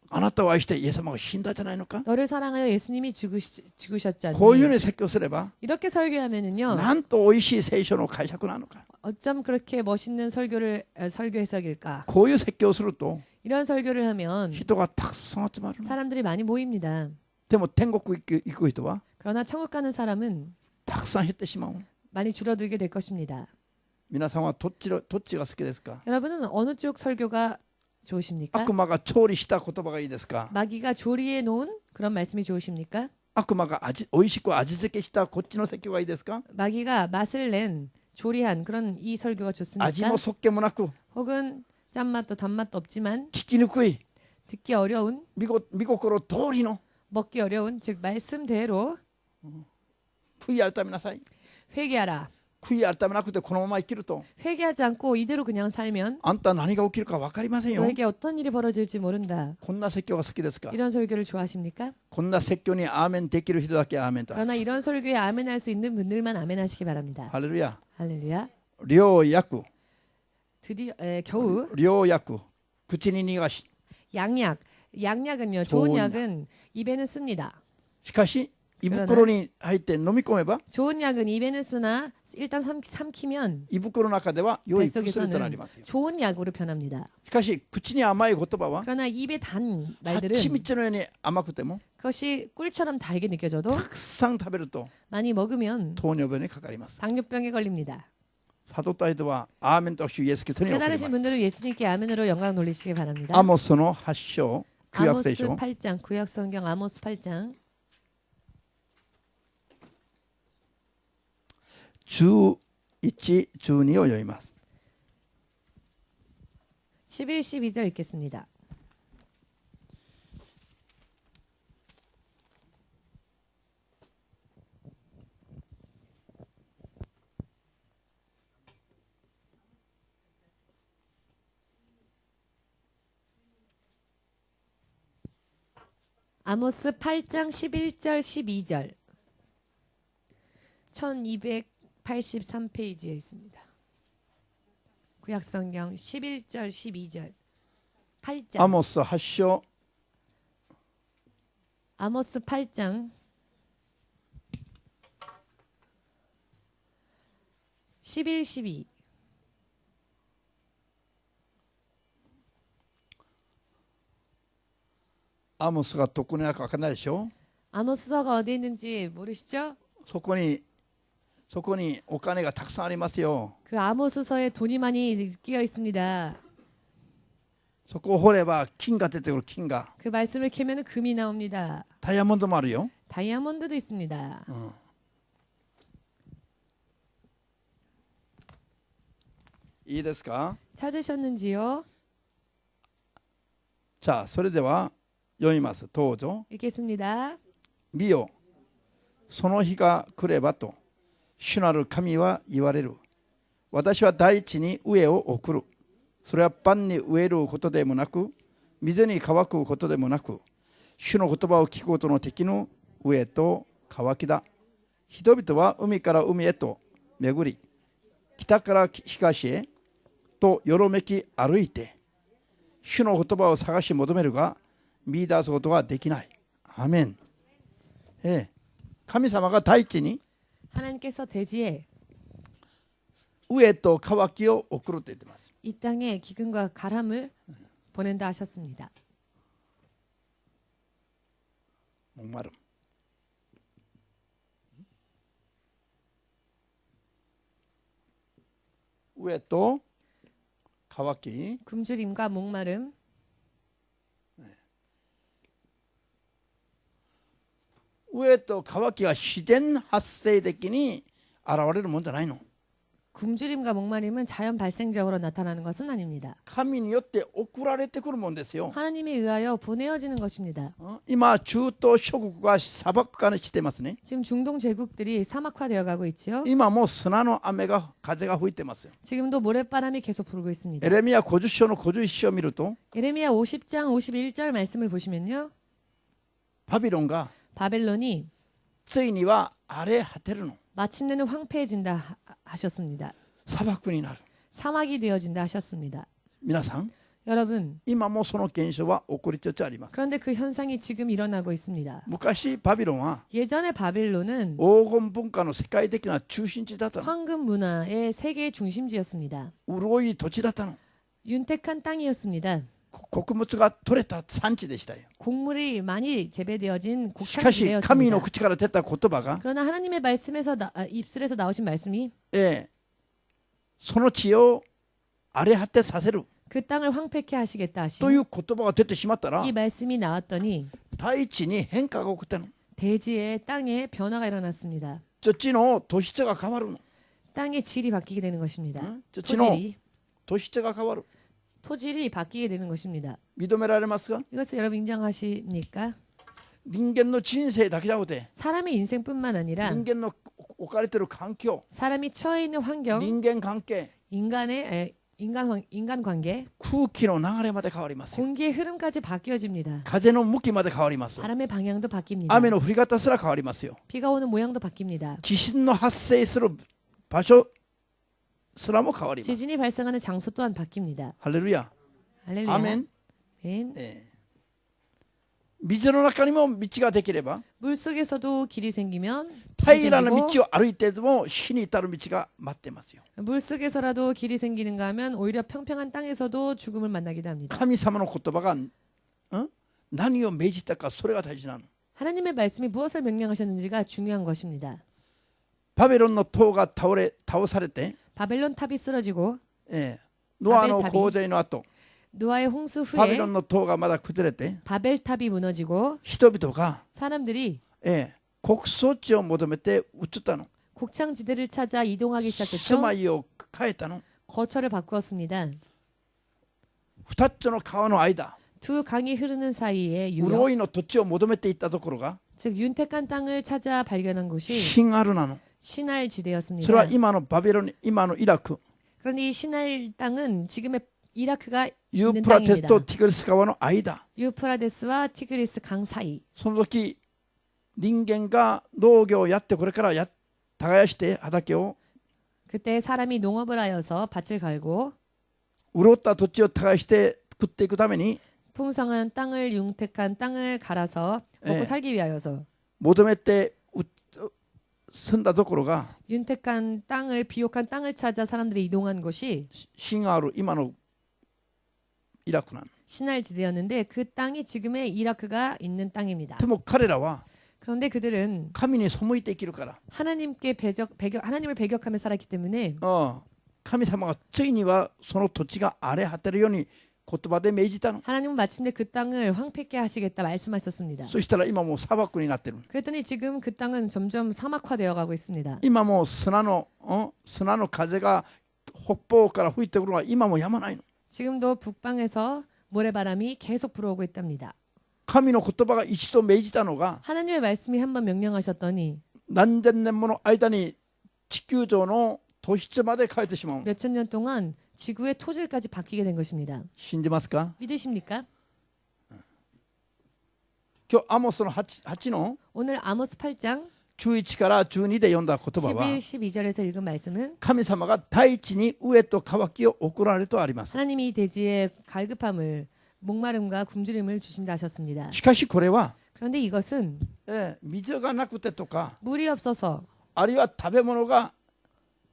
あなたを愛してイエス様が死んだじゃないのか。 너를 사랑하여 예수님이 죽으셨잖니. こういうふうに説教すれば 이렇게 설교하면은요. なんと美味しい聖書の解釈なのか。 어쩜 그렇게 멋있는 설교 해석일까? こういう説教をすると 이런 설교를 하면 人がたくさん集まるの。 사람들이 많이 모입니다. でも天国行く人は 그러나 천국 가는 사람은 たくさん減ってしまう。 많이 줄어들게 될 것입니다. 皆さんはどっちが好きですか？ 여러분은 어느 쪽 설교가 좋으십니까? 悪魔が調理した言葉がいいですか？ 마귀가 조리해 놓은 그런 말씀이 좋으십니까? 悪魔が美味しく味付けしたこっちの説教がいいですか？ 마귀가 맛을 낸 조리한 그런 이 설교가 味 좋습니까? もそっけもなく 혹은 짠맛도 단맛도 없지만 聞きにくい 듣기 어려운 見心通りの 먹기 어려운 즉 말씀대로 悔い改めなさい。 회개하라. 悔い改めなくてこのまま生きると 회개하지 않고 이대로 그냥 살면 あんた何が起きるか分かりませんよ。 너에게 어떤 일이 벌어질지 모른다. こんな説教が好きですか？ 이런 설교를 좋아하십니까? こんな説教にアーメンできる人だけアーメンと。 그러나 이런 설교에 아멘할 수 있는 분들만 아멘하시기 바랍니다. ハレルヤ。 할렐루야. 良薬、 드디어 겨우 良薬、口に逃がし。 양약은요. 좋은 좋은 약은 입에는 씁니다. しかし胃袋に入って飲み込めば 좋은 약은 입에는 쓰나 일단 삼키면 胃袋の中では良い薬とな 뱃속에서는 りますよ。 좋은 약으로 변합니다. しかし口に甘い言葉は 그러나 입에 단 말들은 蜂蜜のように甘くても 그것이 꿀처럼 달게 느껴져도 たくさん食べると 많이 먹으면 糖尿病にかかります。 당뇨병에 걸립니다. 悟った人はアーメンと主イエスキリストに送りま 깨달으신 す。 분들은 예수님께 아멘으로 영광 돌리시기 바랍니다. アモスの8章、旧約聖 아모스 書 8장 구약 성경 아모스 8장 11、12を読みます。 11, 12절 읽겠습니다. 아모스 8장 11절 12절 1283페이지에 있습니다. 구약성경 11절 12절 8장 アモス8章 아모스 8장 11, 12アモスがどこにあるか分からないでしょ。 아모스서가 어디 있는지 모르시죠? そこにお金がたくさんありますよ。 그 아모스서에 돈이 많이 끼어 있습니다. そこを掘れば金が出てくる。金が 그 말씀을 캐면 금이 나옵니다. ダイヤモンドもあるよ。 다이아몬드도 있습니다. いいですか。 찾으셨는지요? じゃあそれでは読みます。どうぞ。 읽겠습니다. 見よ、その日が来ればと主なる神は言われる。私は大地に飢えを送る。それはパンに飢えることでもなく、水に乾くことでもなく、主の言葉を聞くことの敵の飢えと乾きだ。人々は海から海へと巡り、北から東へとよろめき歩いて、主の言葉を探し求めるが、見出すことができない。アーメン。神様が大地に 하나님께서 대지에 飢えと渇きを送ると言っています。 이 땅에 기근과 가람을 보낸다 하셨습니다. 목마름.飢えと渇き 굶주림과 목마름. 飢えと渇きが自然発生的に現れるもんじゃないの。 굶주림과 목마름은 자연 발생적으로 나타나는 것은 아닙니다. 神によって送られてくるもんですよ。 하나님에 의하여 보내어지는 것입니다. 今中東諸国が砂漠化してますね。 지금 중동 제국들이 사막화되어 가고 있지요. 今も砂の雨が風が吹いてますよ。 지금도 모래바람이 계속 불고 있습니다. エレミヤ50章の51章を見ると 예레미야 50장 51절 말씀을 보시면요. バビロンが 바벨론이 ついには荒れ果てるの。 마침내는 황폐해진다 하셨습니다. 砂漠になる。 사막이 되어진다 하셨습니다. 皆さん 여러분, 今もその現象は起こりつつあります。 그런데 그 현상이 지금 일어나고 있습니다. 昔バビロンは 예전에 바벨론은 黄金文化の世界的な中心地だったの。 황금 문화의 세계의 중심지였습니다. 潤い土地だったの。 윤택한 땅이었습니다. 穀物が取れた産地でしたよ。 곡물이 많이 재배되어진 しかし神の 곡창지대였습니다. 口から出た言葉が、 그러나 하나님의 말씀에서 입술에서 나오신 말씀이 その地を荒れ果てさせる 그 땅을 황폐케 하시겠다 とい 하신 う言葉が出てしまったら 이 말씀이 나왔더니 大地に変化が起こったの。 대지의 땅에 변화가 일어났습니다. 土地の土質が変わるの。 땅의 질이 바뀌게 되는 것입니다. 土地の 토질이 土質が変わる。 토질이 바뀌게 되는 것입니다. 認められますか？ 이것을 여러분 인정하십니까? 人間の人生だけじゃなくて 사람의 인생뿐만 아니라 人間の置かれている環境、 사람이 처해 있는 환경, 人間関係、 인간 관계, 空気の流れまで変わりますよ。 공기의 흐름까지 바뀌어집니다. 風の向きまで変わります。 바람의 방향도 바뀝니다. 雨の降り方すら変わりますよ。 비가 오는 모양도 바뀝니다. 地震の発生する場所すらも変わります。 지진이 발생하는 장소 또한 바뀝니다. ハレルヤ。 할렐루야. アメン。 아멘. 水の中にも道ができれば、 물 속에서도 길이 생기면 길이 平らな 생기고 道を歩いてでも死に至る道が待ってますよ。 물 속에서라도 길이 생기는가 하면 오히려 평평한 땅에서도 죽음을 만나기도 합니다. 神様の言葉が、何を命じたか、それが大事なの。 하나님의 말씀이 무엇을 명령하셨는지가 중요한 것입니다. バベロンの塔が倒されて、 바벨론 탑이 쓰러지고 ノアの洪水の後、 노아의 홍수 バベ 후에 ロンの塔がまだ崩れて、 바벨탑이 무너지고 人々が、 사람들이 穀倉地を求めて移ったの。 곡창지대를 찾아 이동하기 시작했죠. 住まいを変えたの。 거처를 바꾸었습니다. 二つの川の間、 두 강이 흐르는 사이에 유역, 潤いの土地を求めていったところが、 즉 윤택한 땅을 찾아 발견한 곳이 シンアルなの。 시날 それ 지대였습니다. は今のバベロン、今のイラク、 그런데 이 시날 땅은 지금의 이라크가 ユ 있는 ープラテス 땅입니다. とティグリス川の間。 유프라데스와 티그리스 강 사이. その時人間が農業をやってこれから耕して畑を 그때 사람이 농업을 하여서 밭을 갈고 潤った土地を耕して食っていくために 풍성한 땅을 윤택한 땅을 갈아서 먹고 예. 살기 위하여서 求めて住んだところが 윤택한 땅을 비옥한 땅을 찾아 사람들이 이동한 곳이 シンアール今のイラクなの。 시날 지대였는데 그 땅이 지금의 이라크가 있는 땅입니다. でも彼らは 그런데 그들은 神に背いて生きるから、 하나님을 배격하며 살았기 때문에 神様がついにはその土地が荒れ果てるように言葉で命じたの。 하나님은 마침내 그 땅을 황폐케 하시겠다 말씀하셨습니다. そしたら今もう砂漠になってる。 그랬더니 지금 그 땅은 점점 사막화되어 가고 있습니다. 今もう砂の風が北方から吹いてくるのは今もやまないの。 지금도 북방에서 모래바람이 계속 불어오고 있답니다. 神の言葉が一度命じたのが 하나님의 말씀이 한번 명령하셨더니 何千年もの間に地球上の土質まで変えてしまう。 몇천 년 동안 지구의 토질까지 바뀌게 된 것입니다. 信じますか？ 믿으십니까? 今日アモスの 8の 오늘 아모스 8장 11から12で読んだ言葉は 11, 12절에서 읽은 말씀은 神様が大地に飢えと渇きを送られるとあります。 하나님이 대지에 갈급함을 목마름과 굶주림을 주신다 하셨습니다. しかしこれは、 그런데 이것은 水がなくてとか 물이 없어서 あるいは食べ物が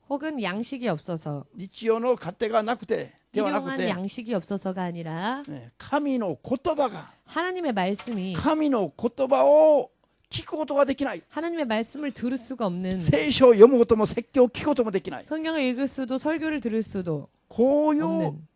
혹은 양식이 없어서 日曜の糧がなくてではなく 일용한 て、 양식이 없어서가 아니라 神の言葉が 하나님의 말씀이 神の言葉を聞くことができない。 하나님의 말씀을 들을 수가 없는 聖書を読むことも説教を聞くこともできない。 성경을 읽을 수도 설교를 들을 수도 こういう 없는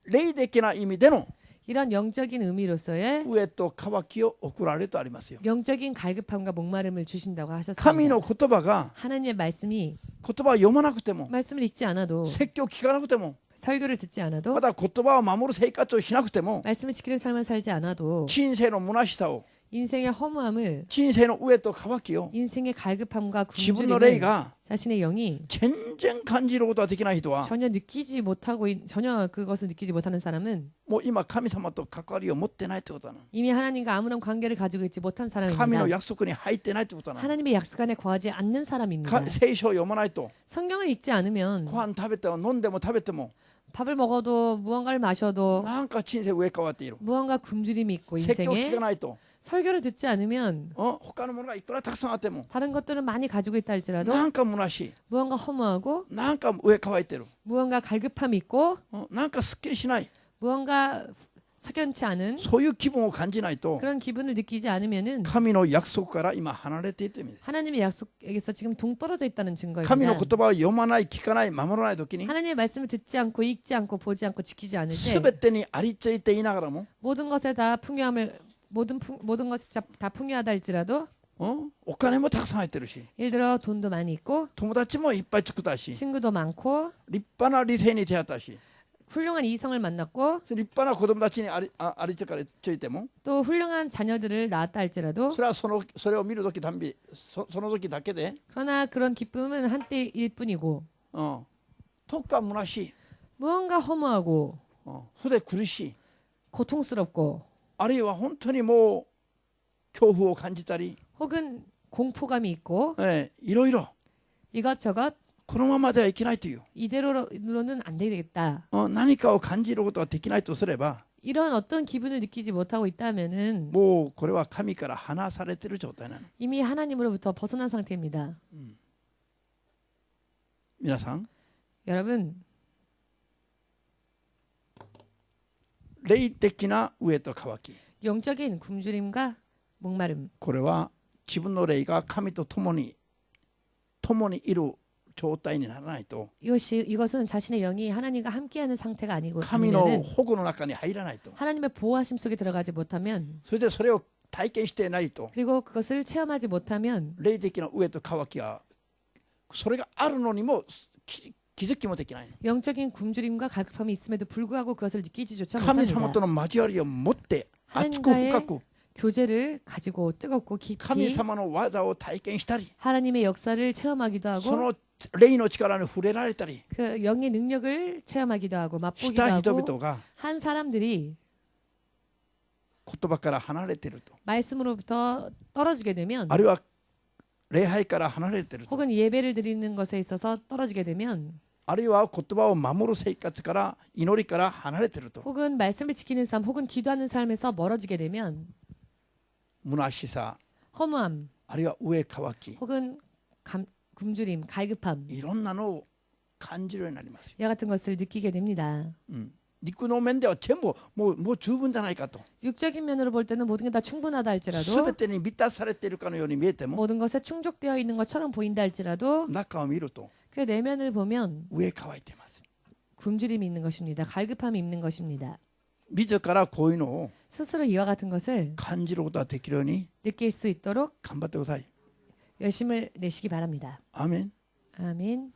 霊的な意味での 이런 영적인 의미로서의 飢えと渇きを送られるとありますよ。 영적인 갈급함과 목마름을 주신다고 神 하셨습니다. の言葉が 하나님의 말씀이 言葉を読まなくても 말씀을 읽지 않아도 説教を聞かなくても 설교를 듣지 않아도 また言葉を守る生活をしなくても 말씀을 지키는 삶을 살지 않아도 人生の虚しさを 인생의 허무함을 人生の飢えと渇きを 인생의 갈급함과 自分の霊 굶주림을 が 자신의 영이 全然感じることができない人は 전혀 느끼지 못하고 전혀 그것을 느끼지 못하는 사람은 もう今神様と関わりを持ってないってことだな。 이미 하나님과 아무런 관계를 가지고 있지 못한 神の 사람입니다. 約束に入ってないってことだな。 하나님의 약속 안에 거하지 않는 사람입니다. 聖書を読まないと 성경을 읽지 않으면 ご飯食べても飲んでも食べても 밥을 먹어도 무언가를 마셔도 なんか人生植え替わっている。 무언가 굶주림이 있고 説教を聞 인생에 かないと 설교를 듣지 않으면 他のものがいくらたくさんあっても 다른 것들은 많이 가지고 있다 할지라도 なんか虚しい、 무언가 허무하고 なんか植え替えてる、 무언가 갈급함이 있고 なんかすっきりしない、 무언가 석연치 않은 そういう気分を感じないと 그런 기분을 느끼지 않으면은 神の約束から今離れていってみる。 하나님의 약속에서 지금 동떨어져 있다는 神の 증거입니다. 言葉を読まない聞かない守らない時に 하나님의 말씀을 듣지 않고 읽지 않고 보지 않고 지키지 않을 全 때 てにありついていながらも 모든 것에 다 풍요함을 모든 것이 다 풍요하다 할지라도 お金もたくさん入ってるし 예를 들어 돈도 많이 있고 友達もいっぱい作ったし 친구도 많고 立派な理性に出会ったし 훌륭한 이성을 만났고 立派な子供たちにありつかれついても 또 훌륭한 자녀들을 낳았다 할지라도 それはそれを見る時たんびその時だけで 그러나 그런 기쁨은 한때일 뿐이고 どっか虚しい、 무언가 허무하고 それで苦しい、 고통스럽고 あるいは本当にもう恐怖を感じたり、 혹은 공포감이 있고 いろいろ 이것저것 このままではいけないという、 이대로는 안 되겠다. 何かを感じることができないとすれば 이런 어떤 기분을 느끼지 못하고 있다면은 もうこれは神から離されている状態なの。 이미 하나님으로부터 벗어난 상태입니다. 皆さん 여러분, 霊的な飢えと渇き、 영적인 굶주림과 목마름, これは自分の霊が神と共にいる状態にならないと 이것은 자신의 영이 하나님과 함께하는 상태가 神の 아니면은 保護の中に入らないと、 하나님의 보호하심 속에 들어가지 못하면 それでそれを体験していないと 그리고 그것을 체험하지 못하면 霊的な飢えと渇きはそれがあるのにも気づきもできない。 영적인 굶주림과 갈급함이 있음에도 불구하고 그것을 느끼지조차 神様 못합니다. との交わりを持って熱く深く 교제를 가지고 뜨겁고 神 깊이 様の技を体験したり、 하나님의 역사를 체험하기도 そ 하고 の霊の力に触れられたり 그 영의 능력을 체험하기도 하고 し 맛보기도 た人 하고 々が 한 사람들이 言葉から離れていると、 말씀으로부터 떨어지게 되면 あるいは礼拝から離れていると、 혹은 예배를 드리는 것에 있어서 떨어지게 되면 あるいは言葉を守る生活から祈りから離れていると、 혹은 말씀을 지키는 삶 혹은 기도하는 삶에서 멀어지게 되면 虚しさ、 허무함 あるいは飢え渇き、 혹은 굶주림, 갈급함 いろんなのを感じるようになりますよ。 이와 같은 것을 느끼게 됩니다. 肉の面では全部もう十分じゃないかと、 육적인 면으로 볼 때는 모든 게 다 충분하다 す 할지라도 べてに満たされているかのように見えても 모든 것에 충족되어 있는 것처럼 보인다 할지라도 中を見ると 그 내면을 보면 飢え渇いています。 굶주림이 있는 것입니다. 갈급함이 있는 것입니다. 自らこういうのを 스스로 이와 같은 것을 感じることができるように 느낄 수 있도록 頑張ってください。 열심을 내시기 바랍니다. アーメン。 아멘.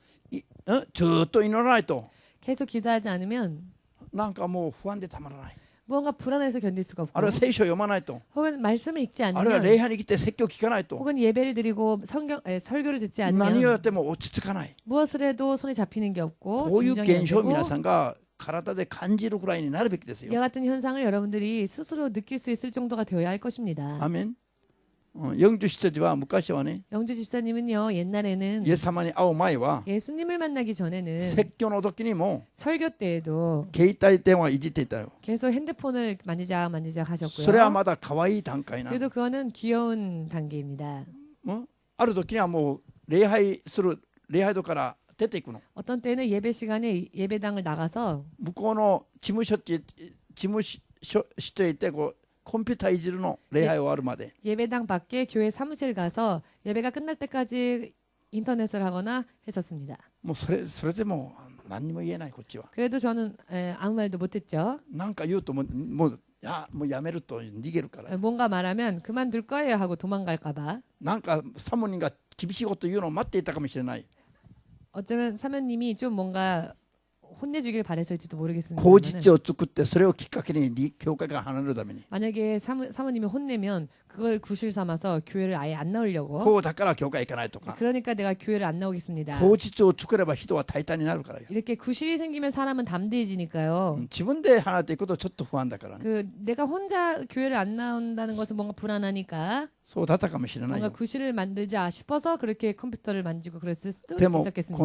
ずっと祈らないと 계속 기도하지 않으면 なんかもう不安でたまらない。 무언가 불안해서 견딜 수가 あるい 없고 は聖書を読まないと、 혹은 말씀을 읽지 あるいは 않으면 礼拝に来て説教を聞かないと 혹은 예배를 드리고 설교를 듣지 何をや 않으면 っても落ち着かない。 무엇을 해도 손에 잡히는 게 こ 없고 ういう 진정이 안 現象を皆 되고 さんが体で感じるくらいになるべきですよ。 이와 같은 현상을 여러분들이 스스로 느낄 수 있을 정도가 되어야 할 것입니다. アーメン。영주 시대지は昔はね、 영주 집사님은요 옛날에는 イエス様に会う前は 예수님을 만나기 전에는 説教の時にも 설교 때에도 携帯電話いじっていたよ。 계속 핸드폰을 만지작 それは 하셨고요. まだ可愛い段階なの。 그래도 그거는 귀여운 단계입니다. ある時にはもう礼拝堂から出ていくの。 어떤 때는 예배 시간에 예배당을 나가서 向こうの事務所へ行ってこうコンピューターいじるの、礼拝終わるまで。 예배당 밖에 교회 사무실 가서 예배가 끝날 때까지 인터넷을 하거나 했었습니다. もうそれでも何にも言えないこっちは。 그래도 저는 아무 말도 못했죠. なんか言うともうやめると逃げるから。 뭔가 말하면 그만둘 거예요 하고 도망갈까봐. なんかサモニーが厳しいこと言うのを待っていたかもしれない。 어쩌면 사모님이 좀 뭔가 혼내주길 바랬을지도 모르겠습니다. 口実を作ってそれをきっかけに教会から離れるために 만약에 사모님이 혼내면 그걸 구실 삼아서 교회를 아예 안 나오려고. こうだから教会行かないとか 그러니까 내가 교회를 안 나오겠습니다. 口実を作れば人は大胆になるからよ。 이렇게 구실이 생기면 사람은 담대해지니까요. 自分で離れていくとちょっと不安だからね。 그 내가 혼자 교회를 안 나온다는 것은 뭔가 불안하니까 そうだったかもしれない 뭔가 よ。 구실을 만들자 싶어서 그렇게 컴퓨터를 만지고 그랬을 수도 でも 있었겠습니다.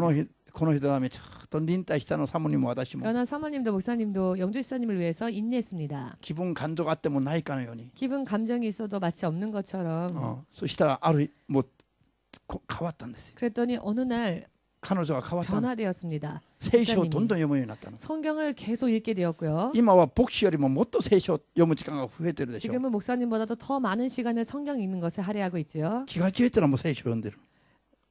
この人はめちゃくちゃ忍耐したの。サモニーも私も 그러나 사모님도 목사님도 영주지사님을 위해서 인내했습니다. 気分感情があってもないかのように、 기분 감정이 있어도 마치 없는 것처럼. そしたらあるもう変わったんですよ。 그랬더니 어느 날 彼女が変わったの。 변화되었습니다. 聖書をどん 지사님이 どん読むようになったの。 성경을 계속 읽게 되었고요. 今は牧師よりももっと聖書を読む時間が増えてるでしょ。 지금은 목사님보다도 더 많은 시간을 성경 읽는 것에 할애하고 있죠. 気がついたらもう聖書を読んでる。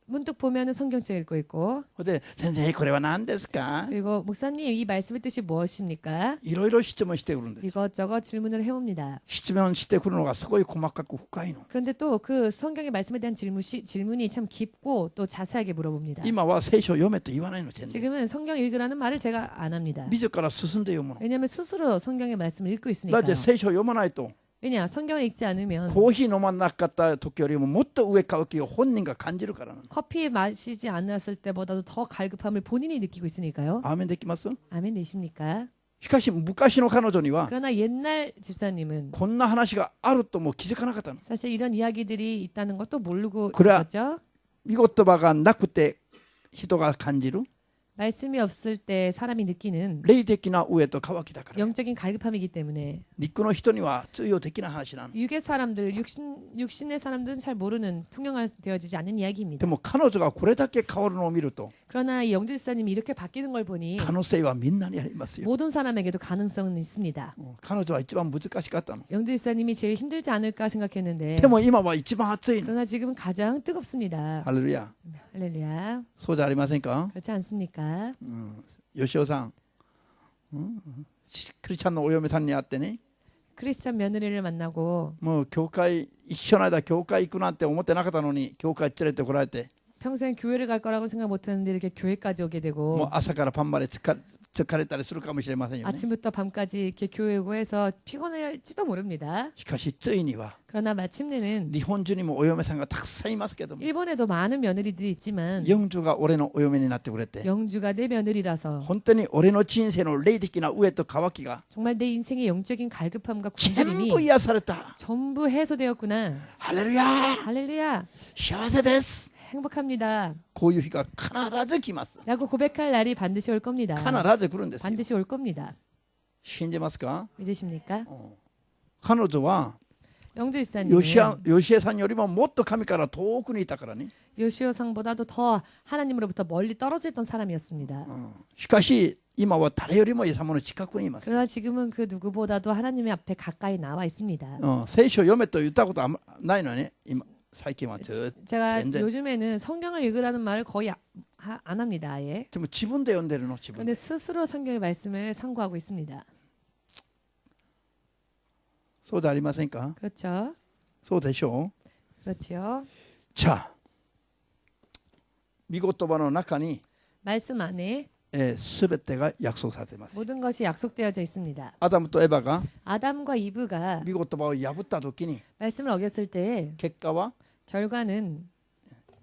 문득 보면은 성경책 읽고 있고. で先生これは何ですか、 그리고 목사님 이 말씀의 뜻이 무엇입니까? いろいろ質問してくるんです。 이것저것 질문을 해옵니다. 質問してくるのがすごい細かく深いの。 그런데 또 그 성경의 말씀에 대한 질문이 참 깊고 또 자세하게 물어봅니다. 今は聖書を読めと言わないの。全然 지금은 성경 읽으라는 말을 제가 안 합니다. 自ら進んで読むの。 왜냐하면 스스로 성경의 말씀을 읽고 だ 있으니까요. って聖書を読まないと 왜냐? 성경을 읽지 않으면 コーヒー飲まなかった時よりももっと上かきを本人が感じるからなの。 커피 마시지 않았을 때보다도 더 갈급함을 본인이 느끼고 있으니까요. アーメンできます？ 아멘 되십니까? しかし昔の彼女には 그러나 옛날 집사님은 こんな話があるとも気づかなかったの。 사실 이런 이야기들이 있다는 것도 모르고 그래. 있었죠. 見言葉がなくて人が感じる 말씀이 없을 때 사람이 느끼는 霊的な飢えと渇きだから。 영적인 갈급함이기 때문에 肉の人には通用できない話なの。 육의 사람들, 육신의 사람들은 잘 모르는 통용되어지지 않는 で 이야기입니다. も彼女がこれだけ変わるのを見ると 그러나 이 영주지사님이 이렇게 바뀌는 걸 보니 可能性はみんなにありますよ。 모든 사람에게도 가능성은 있습니다. 彼女は一番難しかったの。 영주지사님이 제일 힘들지 않을까 생각했는데 でも今は一番暑いの。 그러나 지금은 가장 뜨겁습니다. ハレルヤ。 할렐루야. そうじゃありませんか？ 그렇지 않습니까? 吉尾さん、クリスチャンのお嫁さんに会ってね、 크리스찬 며느리를 만나고 もう教会一緒の間教会行くなんて思ってなかったのに教会連れてこられて、 평생 교회를 갈 거라고 생각 못했는데 이렇게 교회까지 오게 もう 되고 朝から晩まで疲れたりするかもしれませんよね。 아침부터 밤까지 이렇게 교회 오고 해서 피곤할지도 모릅니다. しかしついには 그러나 마침내는 日本中にもお嫁さんがたくさんいますけども、 일본에도 많은 며느리들이 있지만 四女が俺のお嫁になってくれて、 영주가 내 며느리라서 本当に俺の人生の霊的な飢えと渇きが 정말 내 인생의 영적인 갈급함과 全部 굶주림이 癒された。 전부 해소되었구나. ハレルヤ。 할렐루야. 幸せです。 행복합니다. こういう日が必ず来ます。 라고 고백할 날이 반드시 올 겁니다. 必ず来るんですよ。 반드시 올 겁니다. 信じますか？ 믿으십니까? 彼女は 영주 집사님은 吉江さんよりももっと神から遠くにいたからね。 요시오상보다도 더 하나님으로부터 멀리 떨어져 있던 사람이었습니다. しかし今は誰よりもイエス様の近くにいます。 그러나 지금은 그 누구보다도 하나님의 앞에 가까이 나와 있습니다. 聖書を読めと言ったことはないのね。今最近はずっと。 제가 근데- 요즘에는 성경을 읽으라는 말을 거의 안 합니다. 아예. でも自分で読んでるの。自分 그런데 で。 스스로 성경의 말씀을 상고하고 있습니다. そうでありませんか？ 그렇죠? そうでしょう。 그렇죠. じゃあ御言葉の中に 말씀 안에 すべてが約束されています。 모든 것이 약속되어져 있습니다. アダムとエバが 아담과 이브가 御言葉を破った時に 말씀을 어겼을 때 結果は 결과는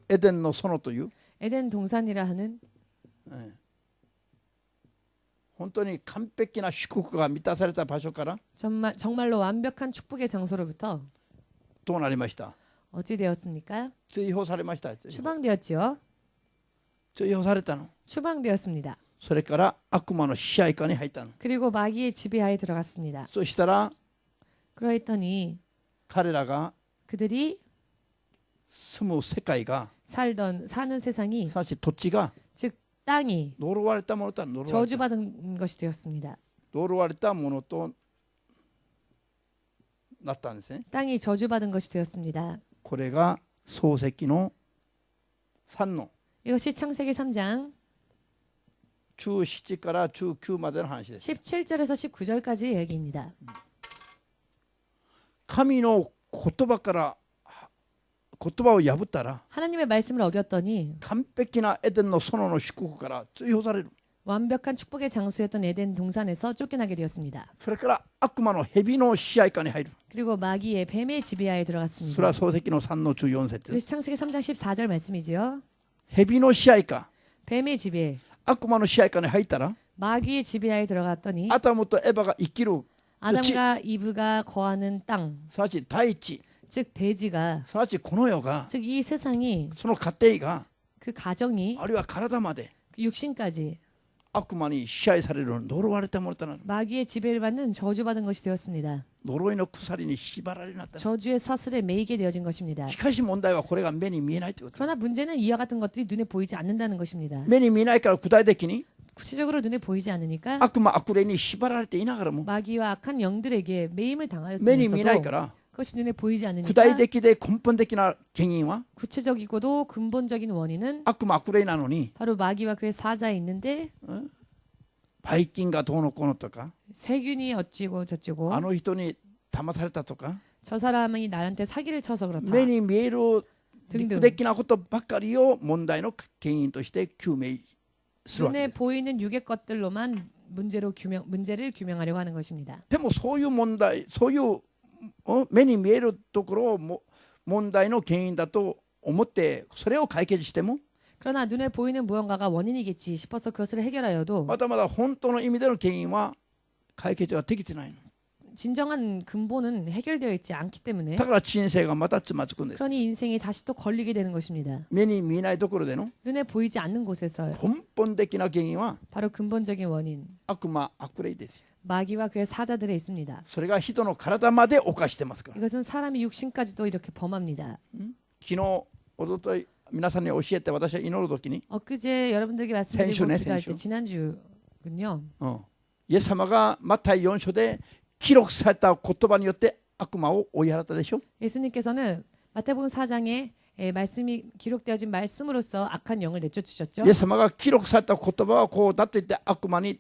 エデンの園という、 에덴 동산이라 하는 本当に完璧な祝福が満たされた場所から 정말로 완벽한 축복의 장소로부터 どうなりました？ 어찌 되었습니까? 追放されました。 추방되었지요. 追放されたの。 추방되었습니다. それから悪魔の支配下に入ったの。 그리고 마귀의 지배하에 들어갔습니다. そしたら 그러했더니 彼らが 그들이 住む世界が、 사는 세상이 すなわち土地が 즉 땅이 呪われたものと呪われた 저주받은 것이 되었습니다. 呪われたものとなったんですね。 땅이 저주받은 것이 되었습니다. これが創世記の3の 이것이 창세기 3장 17から19までの話です。 17절에서 19절까지 얘기입니다. 神の言葉から言葉を破ったら 하나님의 말씀을 어겼더니 完璧なエデンの園の祝福から追放される。 완벽한 축복의 장소였던 에덴 동산에서 쫓겨나게 되었습니다. それから悪魔の蛇の支配下に入る。 그리고 마귀의 뱀의 지배하에 それ 들어갔습니다. は創世記の3の14節。 이것이 창세기 3장 14절 말씀이지요. 蛇の支配下、 뱀의 지배, 悪魔の支配下に入ったら 마귀의 지배하에 들어갔더니 アダムとエバが生きる、 아담과 이브가 거하는 땅, すなわち大地、 즉 대지가, すなわちこの世が、 즉 이 세상이, その家庭が、 그 가정이, あるいは体まで 그 육신까지 悪魔に支配される呪われたものとなる。 마귀의 지배를 받는 저주받은 것이 되었습니다. 呪いの鎖に縛られるようになった。 저주의 사슬에 매이게 되어진 것입니다. しかし問題はこれが目に見えないということ。 그러나 문제는 이와 같은 것들이 눈에 보이지 않는다는 것입니다. 目に見えないから具体的に 구체적으로 눈에 보이지 않으니까 悪魔悪霊に縛られていながらも 마귀와 악한 영들에게 매임을 目に見えないか 당하였으면서도 ら 그것이 눈에 보이지 具体 않으니까 的で根本的な原因は 구체적이고도 근본적인 원인은 悪魔悪霊なのに 바로 마귀와 그의 사자에 있는데 バイキンがどうのこうのとか 세균이 어찌고 저찌고 あの人に騙されたとか 저 사람이 나한테 사기를 쳐서 그렇다. 目に見える 등등 肉的なことばかりを問題の原因として究明するわけ 눈에 です。 보이는 육의 것들로만 문제를 규명하려고 하는 것입니다. でもそういう問題、そういう目に見えるところをも問題の原因だと思ってそれを解決しても 그러나 눈에 보이는 무언가가 원인이겠지 싶어서 그것을 해결하여도 まだまだ本当の意味での原因は解決ができてないの。 진정한 근본은 해결되어 있지 않기 때문에 だから人生がまたつまずくんです。 그러니 인생이 다시 또 걸리게 되는 것입니다. 目に見えないところでの 눈에 보이지 않는 곳에서 根本的な原因は 바로 근본적인 원인 悪魔悪霊ですよ。 마귀와 그의 사자들에 있습니다. それが人の体まで侵してますから。 이것은 사람의 육신까지도 이렇게 범합니다. 昨日おととい皆さんに教えて私は祈る時に 엊그제 여러분들에게 말씀드리고先週ね, 기도할 때先週. 지난주군요. イエス様がマタイ4章で記録された言葉によって悪魔を追い払ったでしょ。 예수님께서는 마태복음 4장에 말씀이 기록되어진 말씀으로써 악한 영을 내쫓으셨죠. イエス様が記録された言葉はこうだと言って悪魔に